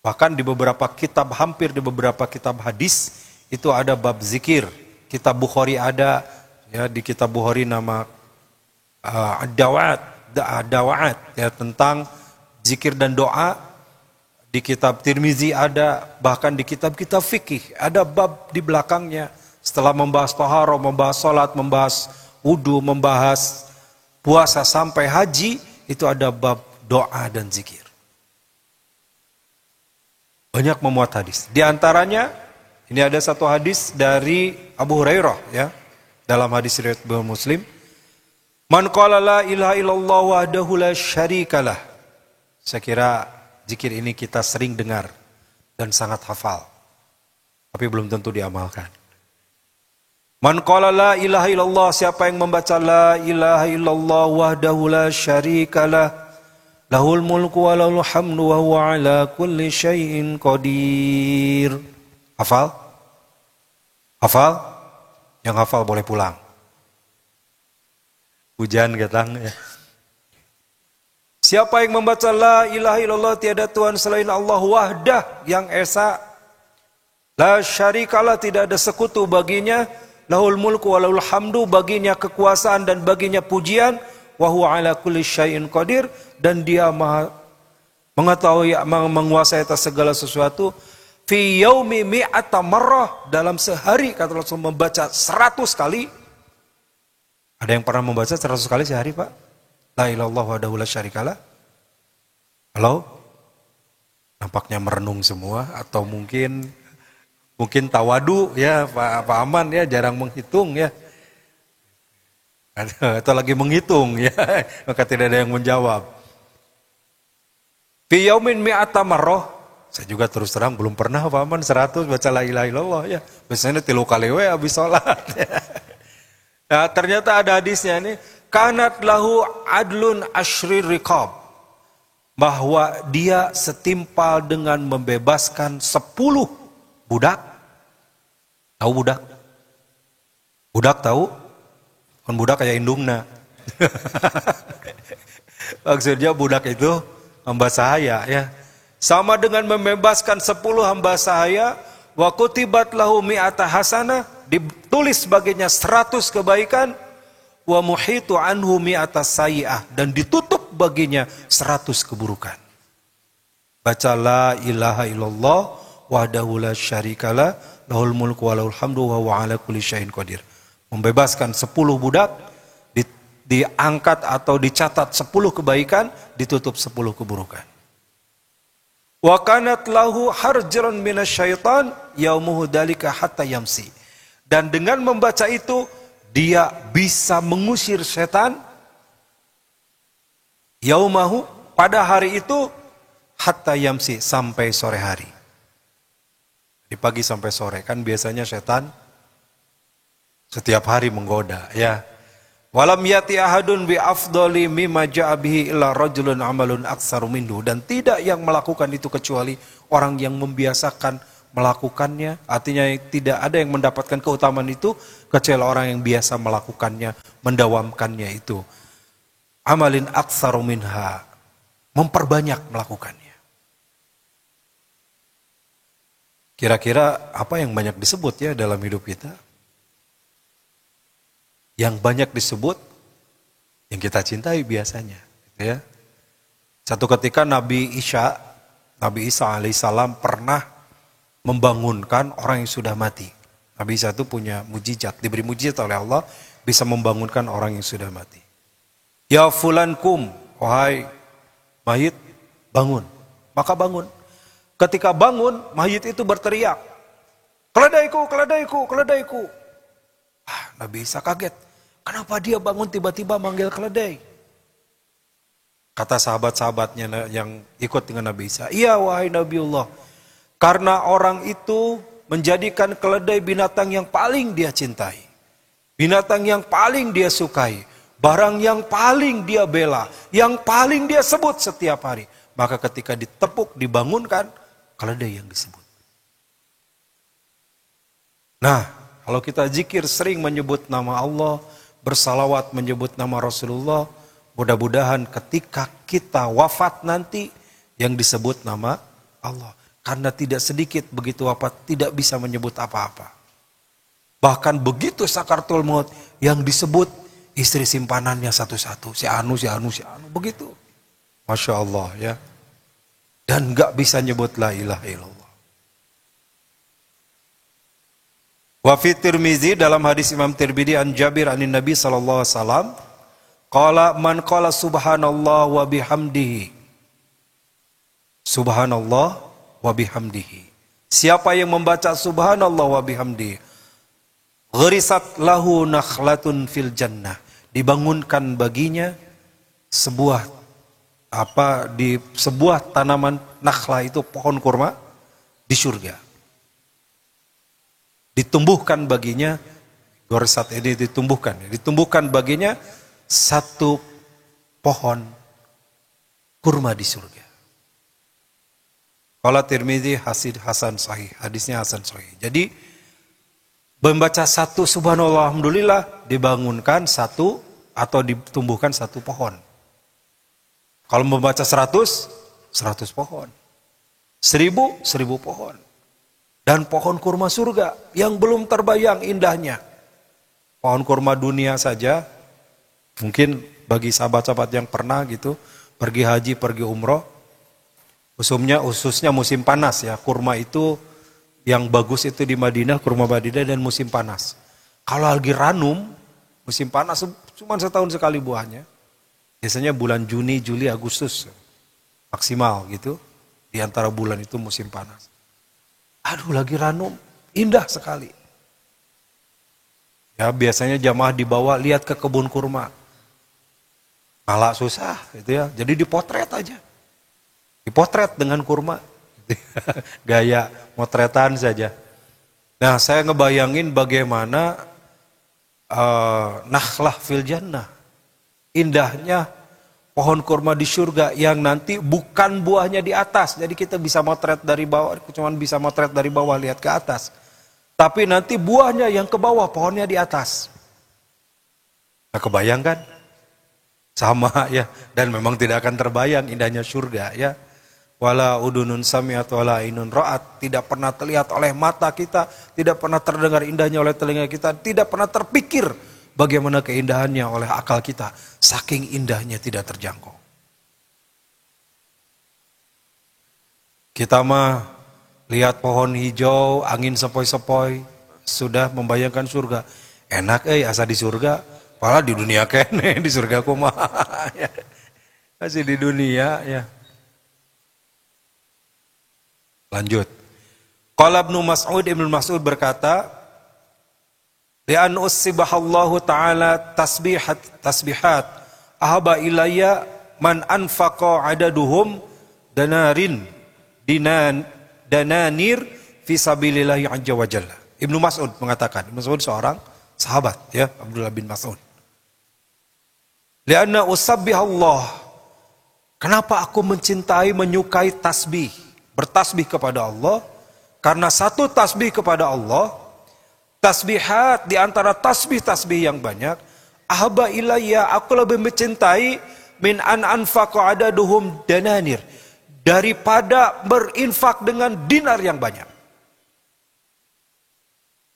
Bahkan di beberapa kitab, hampir di beberapa kitab hadis itu ada bab zikir. Kitab Bukhari ada, ya di kitab Bukhari nama ad-dawa'at ya tentang zikir dan doa. Di kitab Tirmizi ada, bahkan di kitab-kitab fikih ada bab di belakangnya. Setelah membahas taharah, membahas salat, membahas wudu, membahas puasa sampai haji, itu ada bab doa dan zikir. Banyak memuat hadis. Di antaranya, ini ada satu hadis dari Abu Hurairah ya, dalam hadis riwayat Muslim. Man qala la ilaha illallah wahdahu la syarikalah. Saya kira zikir ini kita sering dengar dan sangat hafal. Tapi belum tentu diamalkan. Man qala la ilaha illallah, siapa yang membaca la ilaha illallah wahdahu la syarikalah, lahul mulku wa lahul hamdu wa huwa ala kulli syai'in qadir. Hafal? Hafal? Yang hafal boleh pulang. Hujan katang ya. Siapa yang membaca la ilaha illallah, tiada Tuhan selain Allah, wahdah yang esa, la syarikalah, tidak ada sekutu baginya, lahul mulku wa lahul hamdu, baginya kekuasaan dan baginya pujian, wa huwa ala kulli syai'in qadir, dan dia maha mengetahui, menguasai atas segala sesuatu. Fi yaumi mi'ata marrah, dalam sehari kata Rasul membaca 100 kali. Ada yang pernah membaca 100 kali sehari, Pak? La ilaha illallah wahdahu la syarikalah. Halo? Nampaknya merenung semua, atau mungkin tawadu ya, Pak Aman ya, jarang menghitung ya. Atau lagi menghitung ya, maka tidak ada yang menjawab. Fi yaumin mi'ata marrah. Saya juga terus terang belum pernah Pak Aman 100 baca la ilaha illallah ya. Biasanya 3 kali we habis sholat. Nah, ternyata ada hadisnya ini, kanat lahu adlun asyri riqab, bahwa dia setimpal dengan membebaskan 10 budak. Tahu budak? Budak tahu? Kan budak kayak indungna. Maksudnya budak itu hamba sahaya ya. Sama dengan membebaskan 10 hamba sahaya, wa kutibat lahu mi'ata hasanah, ditulis baginya 100 kebaikan, wa muhitu anhu mi'ata sayyi'ah, dan ditutup baginya 100 keburukan. Baca la ilaha illallah wahdahu la syarikalah, lahul mulku wa lahul hamdu wa huwa ala kulli syai'in qadir. Membebaskan 10 budak, diangkat atau dicatat 10 kebaikan, ditutup 10 keburukan. Wa kanat lahu harjran minasyaitan yaumuhu dalika hatta yamsi. Dan dengan membaca itu dia bisa mengusir setan yaumahu, pada hari itu, hatta yamsi, sampai sore hari. Di pagi sampai sore, kan biasanya setan setiap hari menggoda ya. Walam yati ahadun bi afdali mimma ja'a bihi illa rajulun amalun aktsaru minhu, dan tidak yang melakukan itu kecuali orang yang membiasakan melakukannya. Artinya tidak ada yang mendapatkan keutamaan itu kecuali orang yang biasa melakukannya, mendawamkannya itu. Amalin aktsaru minha, memperbanyak melakukannya. Kira-kira apa yang banyak disebut ya dalam hidup kita? Yang banyak disebut yang kita cintai biasanya, gitu ya. Satu ketika Nabi Isa alaihissalam pernah membangunkan orang yang sudah mati. Nabi Isa itu punya mujizat, diberi mujizat oleh Allah, bisa membangunkan orang yang sudah mati. Ya fulan kum, wahai mayit, bangun. Maka bangun. Ketika bangun, mayit itu berteriak, keledaiku, keledaiku, keledaiku. Nabi Isa kaget. Kenapa dia bangun tiba-tiba manggil keledai? Kata sahabat-sahabatnya yang ikut dengan Nabi Isa, iya wahai Nabiullah, karena orang itu menjadikan keledai binatang yang paling dia cintai. Binatang yang paling dia sukai. Barang yang paling dia bela. Yang paling dia sebut setiap hari. Maka ketika ditepuk, dibangunkan, keledai yang disebut. Nah, kalau kita zikir sering menyebut nama Allah, bersalawat menyebut nama Rasulullah, mudah-mudahan ketika kita wafat nanti, yang disebut nama Allah. Karena tidak sedikit begitu wafat, tidak bisa menyebut apa-apa. Bahkan begitu sakaratul maut, yang disebut istri simpanannya satu-satu. Si Anu, begitu. Masya Allah ya. Dan gak bisa nyebut la ilaha illallah. Wa fi Tirmizi, dalam hadis Imam Tirmidzi an Jabir anin Nabi sallallahu alaihi wasallam, qala man qala subhanallah wa bihamdihi. Subhanallah wa bihamdihi. Siapa yang membaca subhanallah wa bihamdihi, gharisat lahu nakhlatun fil jannah. Dibangunkan baginya sebuah tanaman nakhla, itu pohon kurma di surga. Ditumbuhkan baginya, gharisat ini ditumbuhkan baginya satu pohon kurma di surga. Qala Tirmidzi hasan sahih, hadisnya hasan sahih. Jadi membaca satu subhanallah alhamdulillah, dibangunkan satu atau ditumbuhkan satu pohon. Kalau membaca 100 pohon. 1000 pohon. Dan pohon kurma surga yang belum terbayang indahnya. Pohon kurma dunia saja, mungkin bagi sahabat-sahabat yang pernah gitu pergi haji, pergi umroh, khususnya musim panas ya, kurma itu yang bagus itu di Madinah, kurma Madinah dan musim panas. Kalau lagi ranum, musim panas cuma setahun sekali buahnya. Biasanya bulan Juni, Juli, Agustus maksimal gitu. Di antara bulan itu musim panas. Aduh, lagi ranum, indah sekali. Ya biasanya jamaah dibawa lihat ke kebun kurma. Malah susah gitu ya. Jadi dipotret aja. Dipotret dengan kurma. Gaya motretan saja. Nah, saya ngebayangin bagaimana nakhlah fil jannah. Indahnya pohon kurma di surga yang nanti bukan buahnya di atas. Jadi kita bisa motret dari bawah, cuma bisa motret dari bawah lihat ke atas. Tapi nanti buahnya yang ke bawah, pohonnya di atas. Nah, kebayang kan? Sama ya. Dan memang tidak akan terbayang indahnya surga ya. Wala udunun sami'at wala ainun ra'at. Tidak pernah terlihat oleh mata kita, tidak pernah terdengar indahnya oleh telinga kita, tidak pernah terpikir bagaimana keindahannya oleh akal kita. Saking indahnya tidak terjangkau. Kita mah lihat pohon hijau, angin sepoi-sepoi, sudah membayangkan surga. Enak asa di surga, padahal di dunia kene, di surga kumaha. Masih di dunia ya. Lanjut. Qala Ibnu Mas'ud berkata, li'an ussibahallahu ta'ala tasbihat ahaba ilayya man anfaqa adaduhum dananir fi sabilillahi azza wa jalla. Ibnu Mas'ud mengatakan, Ibnu Mas'ud seorang sahabat ya, Abdullah bin Mas'ud. Li'anna usabbihallah. Kenapa aku mencintai, menyukai tasbih? Bertasbih kepada Allah, karena satu tasbih kepada Allah, tasbihat di antara tasbih-tasbih yang banyak, ahaba ilayya, aku lebih mencintai min an anfaqa adaduhum dananir, daripada berinfak dengan dinar yang banyak.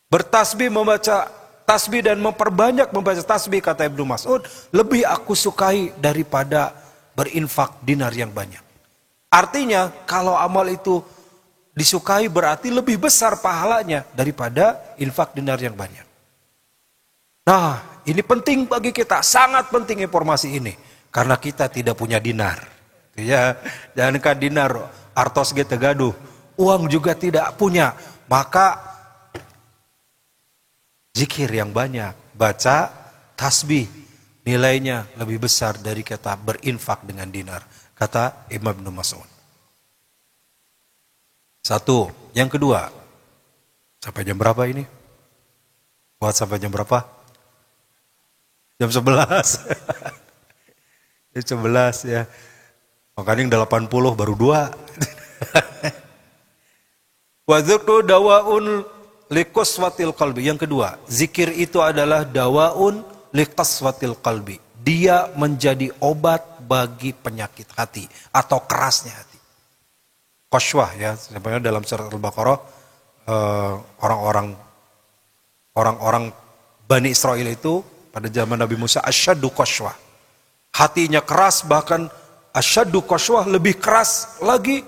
Bertasbih, membaca tasbih dan memperbanyak membaca tasbih, kata Ibnu Mas'ud, lebih aku sukai daripada berinfak dinar yang banyak. Artinya kalau amal itu disukai berarti lebih besar pahalanya daripada infak dinar yang banyak. Nah, ini penting bagi kita, sangat penting informasi ini. Karena kita tidak punya dinar. Ya, jangankan dinar, artos ge gaduh, uang juga tidak punya. Maka zikir yang banyak, baca tasbih, nilainya lebih besar dari kita berinfak dengan dinar. Kata Imam Ibnu Mas'ud. Satu. Yang kedua, Sampai jam berapa ini? Buat sampai jam berapa? Jam 11. Jam 11 ya. Makanya yang 80 baru 2. Wa dzikru dawaun liqaswatil qalbi. Yang kedua, zikir itu adalah dawaun liqaswatil qalbi. Dia menjadi obat bagi penyakit hati atau kerasnya hati. Qaswah ya, sebenarnya dalam surat Al-Baqarah orang-orang Bani Israel itu pada zaman Nabi Musa asyaddu qaswah. Hatinya keras, bahkan asyaddu qaswah lebih keras lagi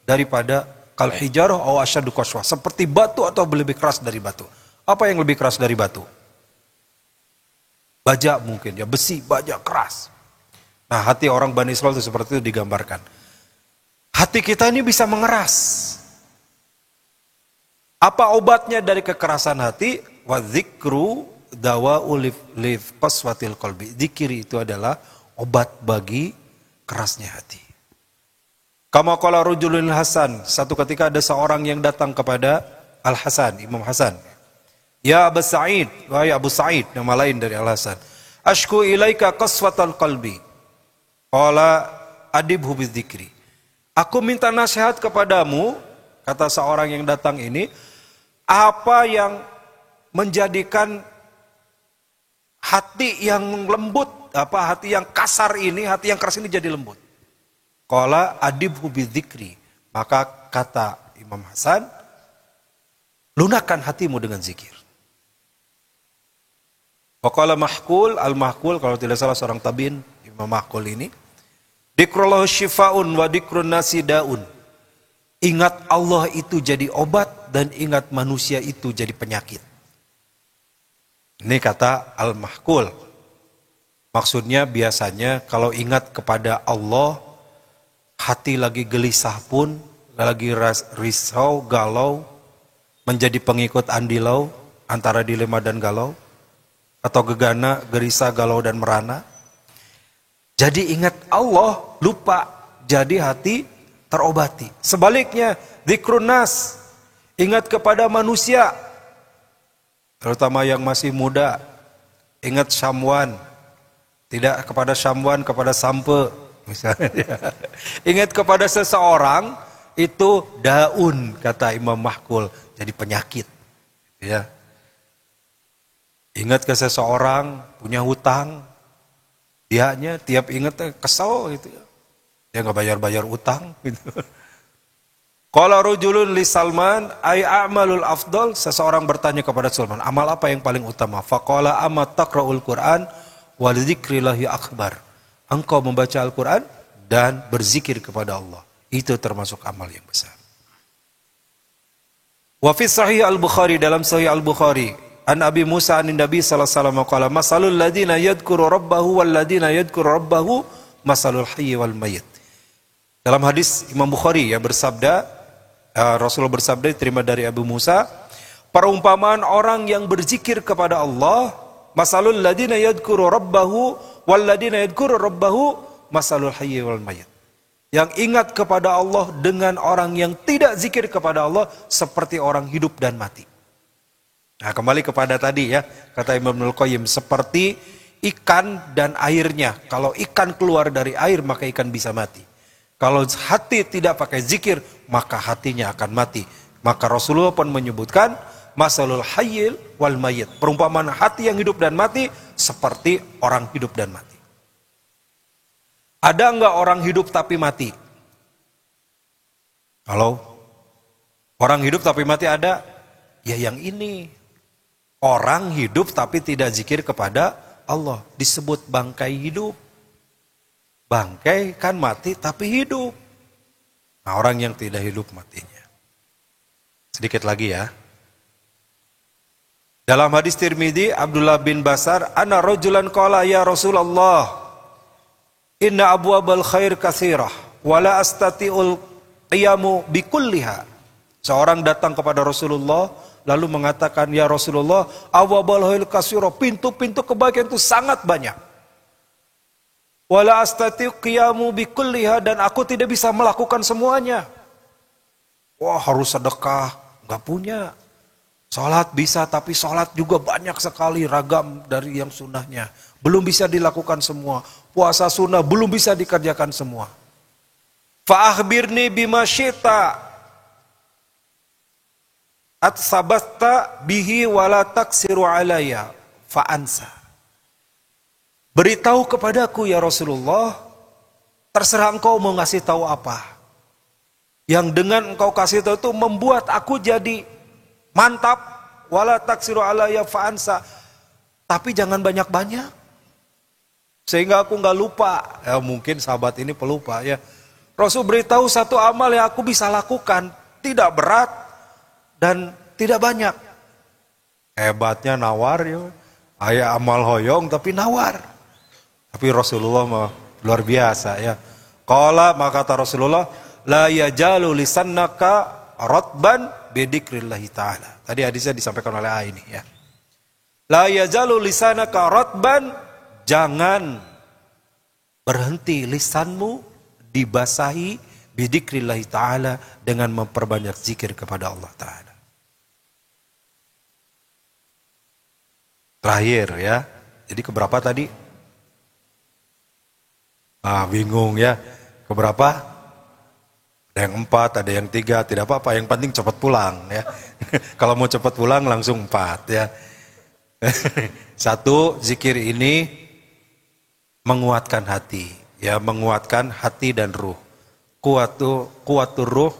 daripada kal hijarah atau asyaddu qaswah, seperti batu atau lebih keras dari batu. Apa yang lebih keras dari batu? Baja mungkin ya, besi, baja keras. Nah, hati orang Bani Israel itu seperti itu digambarkan. Hati kita ini bisa mengeras. Apa obatnya dari kekerasan hati? Wa dzikru dawa'ul qaswatil qalbi. Zikir itu adalah obat bagi kerasnya hati. Kama qala rajulun Hasan, satu ketika ada seorang yang datang kepada Al-Hasan, Imam Hasan. Ya Abu Sa'id, wahai Abu Sa'id, nama lain dari Al-Hasan. Ashku ilaika qaswatal qalbi. Qala adibhu bidzikri. Aku minta nasihat kepadamu, kata seorang yang datang ini, apa yang menjadikan hati yang lembut, hati yang kasar ini, hati yang keras ini jadi lembut. Qala adibhu bidzikri. Maka kata Imam Hasan, lunakkan hatimu dengan zikir. Waqala Mahkul, Al-Mahkul, kalau tidak salah seorang tabi'in, Imam Mahkul ini, dikrullahu syifa'un wa dikrun nasi da'un. Ingat Allah itu jadi obat dan ingat manusia itu jadi penyakit. Ini kata Al-Mahkul. Maksudnya biasanya kalau ingat kepada Allah, hati lagi gelisah pun, lagi risau, galau, menjadi pengikut andilau, antara dilema dan galau, atau gegana, gerisah, galau, dan merana. Jadi ingat Allah, lupa, jadi hati terobati. Sebaliknya, dzikrun nas, ingat kepada manusia, terutama yang masih muda, ingat syamwan, tidak kepada syamwan, kepada sampe, misalnya. Ingat kepada seseorang, itu daun, kata Imam Mahkul, jadi penyakit. Ya. Ingat ke seseorang, punya hutang, dianya tiap ingat kesel gitu ya. Dia nggak bayar-bayar utang gitu. Qala rajulun li Salman ay a'malul afdal, seseorang bertanya kepada Salman, amal apa yang paling utama? Faqala amma taqra'ul Qur'an wa dzikrillahi akbar. Engkau membaca Al-Qur'an dan berzikir kepada Allah. Itu termasuk amal yang besar. Wa fi sahih Al-Bukhari, dalam sahih Al-Bukhari, an Abi Musa an Nabi sallallahu alaihi wasallam qala masalul ladina yadhkuru rabbahu wal ladina yadhkuru rabbahu masalul hayy wal mayyit. Dalam hadis Imam Bukhari ya bersabda, Rasulullah bersabda diterima dari Abu Musa, perumpamaan orang yang berzikir kepada Allah, masalul ladina yadhkuru rabbahu wal ladina yadhkuru rabbahu masalul hayy wal mayyit. Yang ingat kepada Allah dengan orang yang tidak zikir kepada Allah seperti orang hidup dan mati. Nah, kembali kepada tadi ya, kata Imam Ibnul Qayyim, seperti ikan dan airnya. Kalau ikan keluar dari air, maka ikan bisa mati. Kalau hati tidak pakai zikir, maka hatinya akan mati. Maka Rasulullah pun menyebutkan, masalul hayyil wal mayyit. Perumpamaan hati yang hidup dan mati, seperti orang hidup dan mati. Ada enggak orang hidup tapi mati? Kalau orang hidup tapi mati ada? Ya yang ini. Orang hidup tapi tidak zikir kepada Allah. Disebut bangkai hidup. Bangkai kan mati tapi hidup. Nah, orang yang tidak hidup matinya. Sedikit lagi ya. Dalam hadis Tirmidzi, Abdullah bin Basar, ana rajulan qala ya Rasulullah, inna abwabal khair katsirah wala astati'ul qiyamu bikulliha. Seorang datang kepada Rasulullah lalu mengatakan, ya Rasulullah, abwabal khair katsirah, pintu-pintu kebaikan itu sangat banyak. Wala astati'u qiyamu bikulliha, dan aku tidak bisa melakukan semuanya. Wah, harus sedekah, enggak punya. Sholat bisa, tapi sholat juga banyak sekali ragam dari yang sunnahnya. Belum bisa dilakukan semua. Puasa sunnah belum bisa dikerjakan semua. Fa'akhbirni bima syi'ta at-sabasta bihi wala taksiru alayya fa'ansa. Beritahu kepadaku ya Rasulullah, terserah engkau mau ngasih tahu apa. Yang dengan engkau kasih tahu itu membuat aku jadi mantap, wala taksiru alayya fa'ansa. Tapi jangan banyak-banyak, sehingga aku nggak lupa. Ya mungkin sahabat ini pelupa ya. Rasul beritahu satu amal yang aku bisa lakukan, tidak berat dan tidak banyak. Hebatnya nawar ya. Ayah amal hoyong tapi nawar. Tapi Rasulullah mah luar biasa ya. Qala, maka kata Rasulullah, la yajalu lisannaka rotban bidikrillahi ta'ala. Tadi hadisnya disampaikan oleh A ini ya. La yajalu lisanaka rotban, jangan berhenti lisanmu dibasahi bidikrillahi ta'ala dengan memperbanyak zikir kepada Allah Ta'ala. Terakhir ya. Jadi keberapa tadi? Bingung ya. Keberapa? Ada yang 4, ada yang 3, tidak apa-apa. Yang penting cepat pulang ya. Kalau mau cepat pulang langsung 4 ya. 1, zikir ini menguatkan hati, ya, menguatkan hati dan ruh. Kuatur ruh,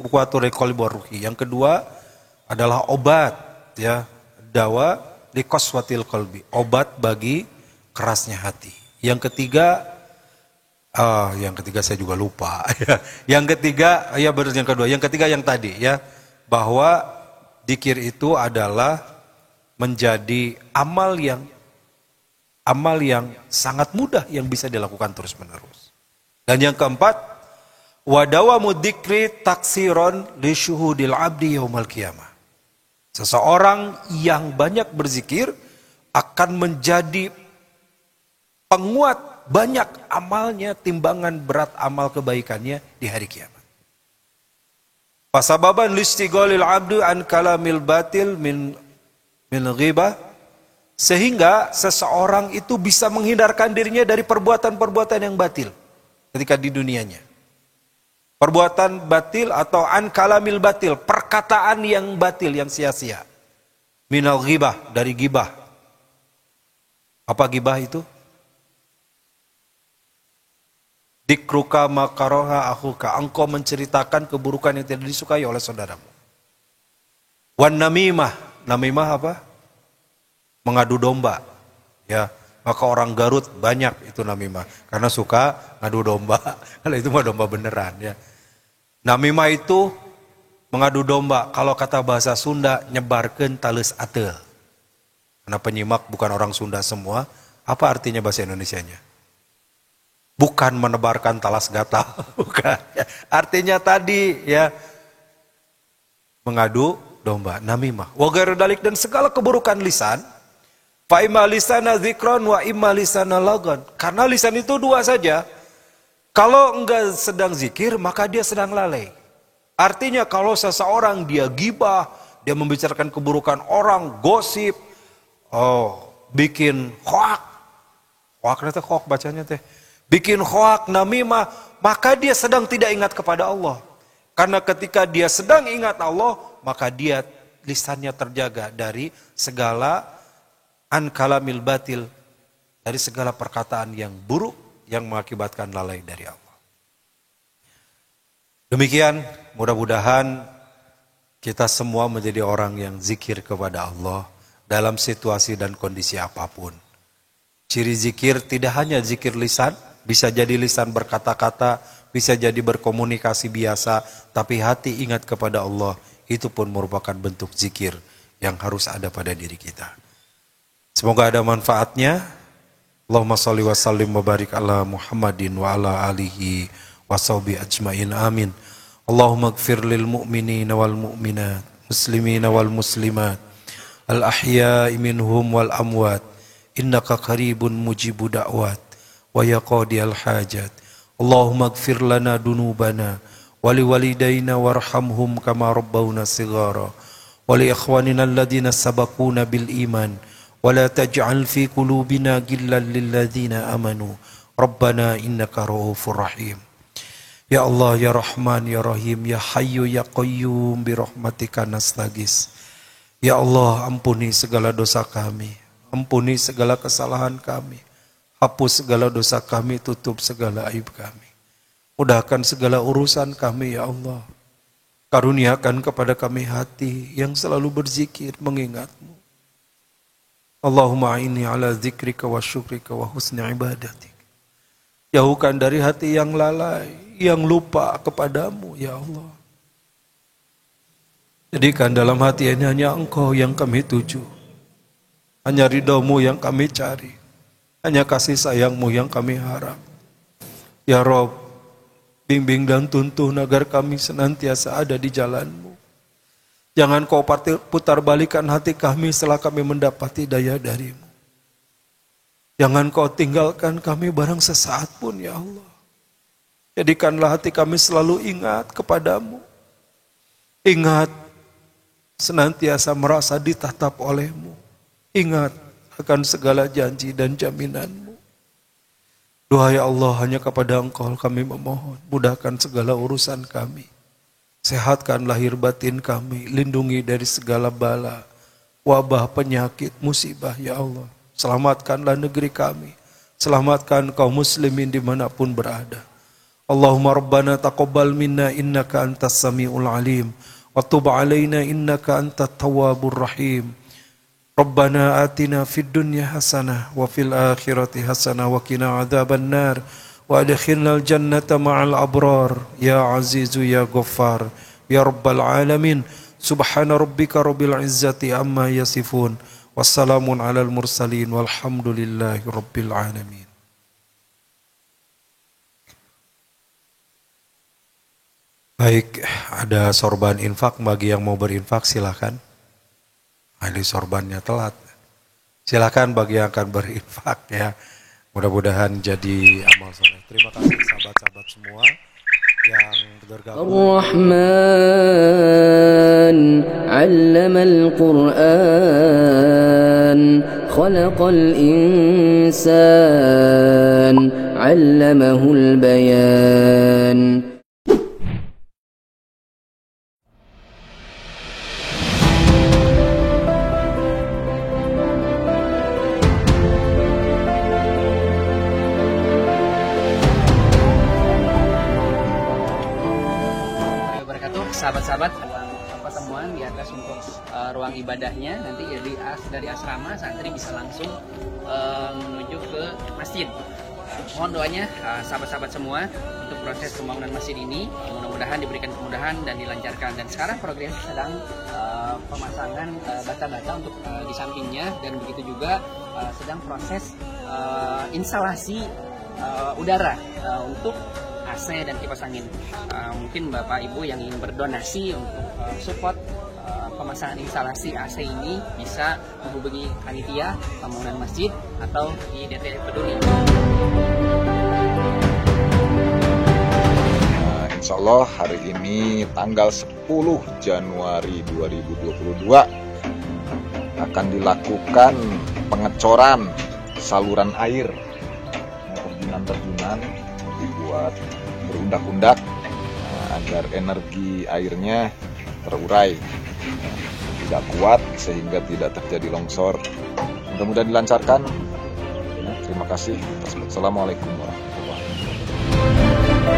kuatur qalbi ruhi. Yang kedua adalah obat, ya, dawa liqaswatil qalbi, obat bagi kerasnya hati. Yang ketiga saya juga lupa. Yang ketiga, ya benar, yang kedua. Yang ketiga yang tadi ya, bahwa zikir itu adalah menjadi amal yang sangat mudah yang bisa dilakukan terus-menerus. Dan yang keempat, wadawamu dzikri taksiron li syuhudil abdi yaumal qiyamah. Seseorang yang banyak berzikir akan menjadi penguat banyak amalnya, timbangan berat amal kebaikannya di hari kiamat. Fasababan listighalil abdu an kalamil batil min ghibah, sehingga seseorang itu bisa menghindarkan dirinya dari perbuatan-perbuatan yang batil ketika di dunianya. Perbuatan batil atau an kalamil batil, perkataan yang batil, yang sia-sia. Minal ghibah, dari ghibah. Apa ghibah itu? Dikruka makaroha akhuka, engkau menceritakan keburukan yang tidak disukai oleh saudaramu. Wan namimah, namimah apa? Mengadu domba, ya. Maka orang Garut banyak itu namimah, karena suka ngadu domba. Kalau itu mah domba beneran, ya. Namimah itu mengadu domba. Kalau kata bahasa Sunda, nyebarkeun taleus ateul. Karena penyimak bukan orang Sunda semua, apa artinya bahasa Indonesianya? Bukan menebarkan talas gatal, bukan. Artinya tadi ya, mengadu domba, namimah. Wa ghairu dalik, dan segala keburukan lisan. Fa imma lisana dzikron wa imma lisana lagon. Karena lisan itu dua saja. Kalau enggak sedang zikir, maka dia sedang lalai. Artinya kalau seseorang dia gibah, dia membicarakan keburukan orang, gosip, bikin hoak. Hoak bacanya teh. Bikin hoak, namimah, maka dia sedang tidak ingat kepada Allah. Karena ketika dia sedang ingat Allah, maka dia lisannya terjaga dari segala an kalamil batil, dari segala perkataan yang buruk yang mengakibatkan lalai dari Allah. Demikian, mudah-mudahan kita semua menjadi orang yang zikir kepada Allah dalam situasi dan kondisi apapun. Ciri zikir tidak hanya zikir lisan, bisa jadi lisan berkata-kata, bisa jadi berkomunikasi biasa, tapi hati ingat kepada Allah, itu pun merupakan bentuk zikir yang harus ada pada diri kita. Semoga ada manfaatnya. Allahumma sholli wa sallim wa barik ala Muhammadin wa ala alihi wa sahbihi ajmain, amin. Allahumma ighfir lil mu'minina wal mu'minat, muslimina wal muslimat, al ahya'i minhum wal amwat, innaka qaribun mujibu da'wat wa yaqadiyal hajat. Allahumma ighfir lana dunubana wa liwalidayna warhamhum kama rabbawna sighara wa li ikhwanina alladhina sabaquna bil iman wa la taj'al fi qulubina ghillan lil ladzina amanu rabbana innaka ra'ufur rahim. Ya Allah, ya Rahman, ya Rahim, ya Hayyu, ya Qayyum, bi rahmatika nastaghis. Ya Allah, ampuni segala dosa kami, ampuni segala kesalahan kami, hapus segala dosa kami, tutup segala aib kami. Mudahkan segala urusan kami, ya Allah. Karuniakan kepada kami hati yang selalu berzikir mengingat-Mu. Allahumma inni ala zikrika wa syukrika wa husni ibadatik. Jauhkan dari hati yang lalai, yang lupa kepadamu, ya Allah. Jadikan dalam hati ini hanya Engkau yang kami tuju. Hanya ridho-Mu yang kami cari. Hanya kasih sayang-Mu yang kami harap. Ya Rabb, bimbing dan tuntun agar kami senantiasa ada di jalan-Mu. Jangan Kau putar balikan hati kami setelah kami mendapati daya dari-Mu. Jangan Kau tinggalkan kami barang sesaat pun, ya Allah. Jadikanlah hati kami selalu ingat kepadamu. Ingat senantiasa merasa ditatap oleh-Mu. Ingat akan segala janji dan jaminanmu. Duhai Allah, hanya kepada Engkau kami memohon. Mudahkan segala urusan kami. Sehatkan lahir batin kami. Lindungi dari segala bala, wabah, penyakit, musibah, ya Allah. Selamatkanlah negeri kami. Selamatkan kaum muslimin dimanapun berada. Allahumma Rabbana taqabbal minna innaka antas sami'ul alim. Wa tub alaina innaka antat tawwabur rahim. Rabbana atina fid dunya hasanah wa fil akhirati hasanah wa qina adzaban nar. Wa adkhilnal jannata ma'al abrar. Ya azizu ya ghaffar. Ya rabbal alamin. Subhana rabbika rabbil izzati amma yasifun. Wassalamun alal mursalin walhamdulillahi rabbil alamin. Baik, ada sorban infak bagi yang mau berinfak silakan. Ini sorbannya telat. Silakan bagi yang akan berinfak ya. Mudah-mudahan jadi amal soleh. Terima kasih sahabat-sahabat semua yang bergabung. Ar-Rahman 'allamal Qur'an, khalaqal insan, 'allamahul bayan. Sahabat-sahabat, pertemuan di atas untuk ruang ibadahnya nanti ya dari asrama santri bisa langsung menuju ke masjid. Mohon doanya sahabat-sahabat semua untuk proses pembangunan masjid ini, mudah-mudahan diberikan kemudahan dan dilancarkan. Dan sekarang progres sedang pemasangan bata-bata untuk di sampingnya, dan begitu juga sedang proses instalasi udara untuk AC dan kipas angin. Mungkin Bapak Ibu yang ingin berdonasi untuk support pemasangan instalasi AC ini bisa menghubungi panitia pembangunan masjid atau di DT Peduli. Insya Allah hari ini tanggal 10 Januari 2022 akan dilakukan pengecoran saluran air, terjunan-terjunan dibuat berundak-undak agar energi airnya terurai, tidak kuat sehingga tidak terjadi longsor. Mudah-mudahan dilancarkan. Terima kasih. Assalamualaikum warahmatullahi wabarakatuh.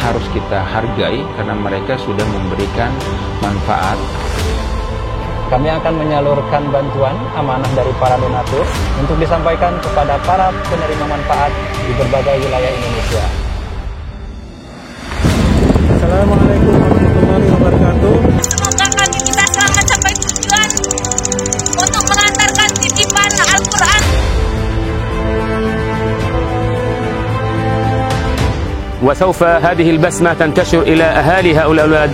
harus kita hargai karena mereka sudah memberikan manfaat. Kami akan menyalurkan bantuan amanah dari para donatur untuk disampaikan kepada para penerima manfaat di berbagai wilayah Indonesia. Assalamualaikum warahmatullahi wabarakatuh. Semoga kami bisa selamat sampai tujuan untuk mengantarkan titipan Al-Quran. وسوف هذه البسمة تنتشر إلى أهالي هؤلاء الأولاد.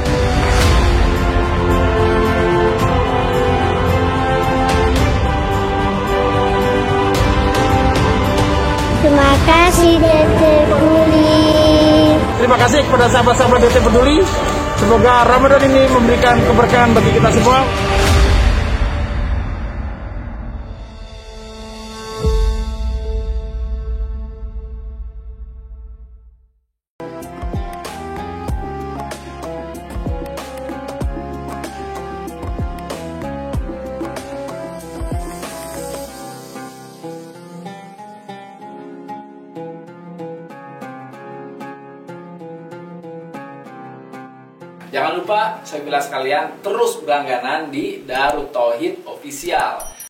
Terima kasih Detik Peduli. Terima kasih kepada sahabat-sahabat Detik Peduli. Semoga Ramadan ini memberikan keberkahan bagi kita semua. Jangan lupa, saya bilang sekalian, terus berlangganan di Darut Tauhid Official.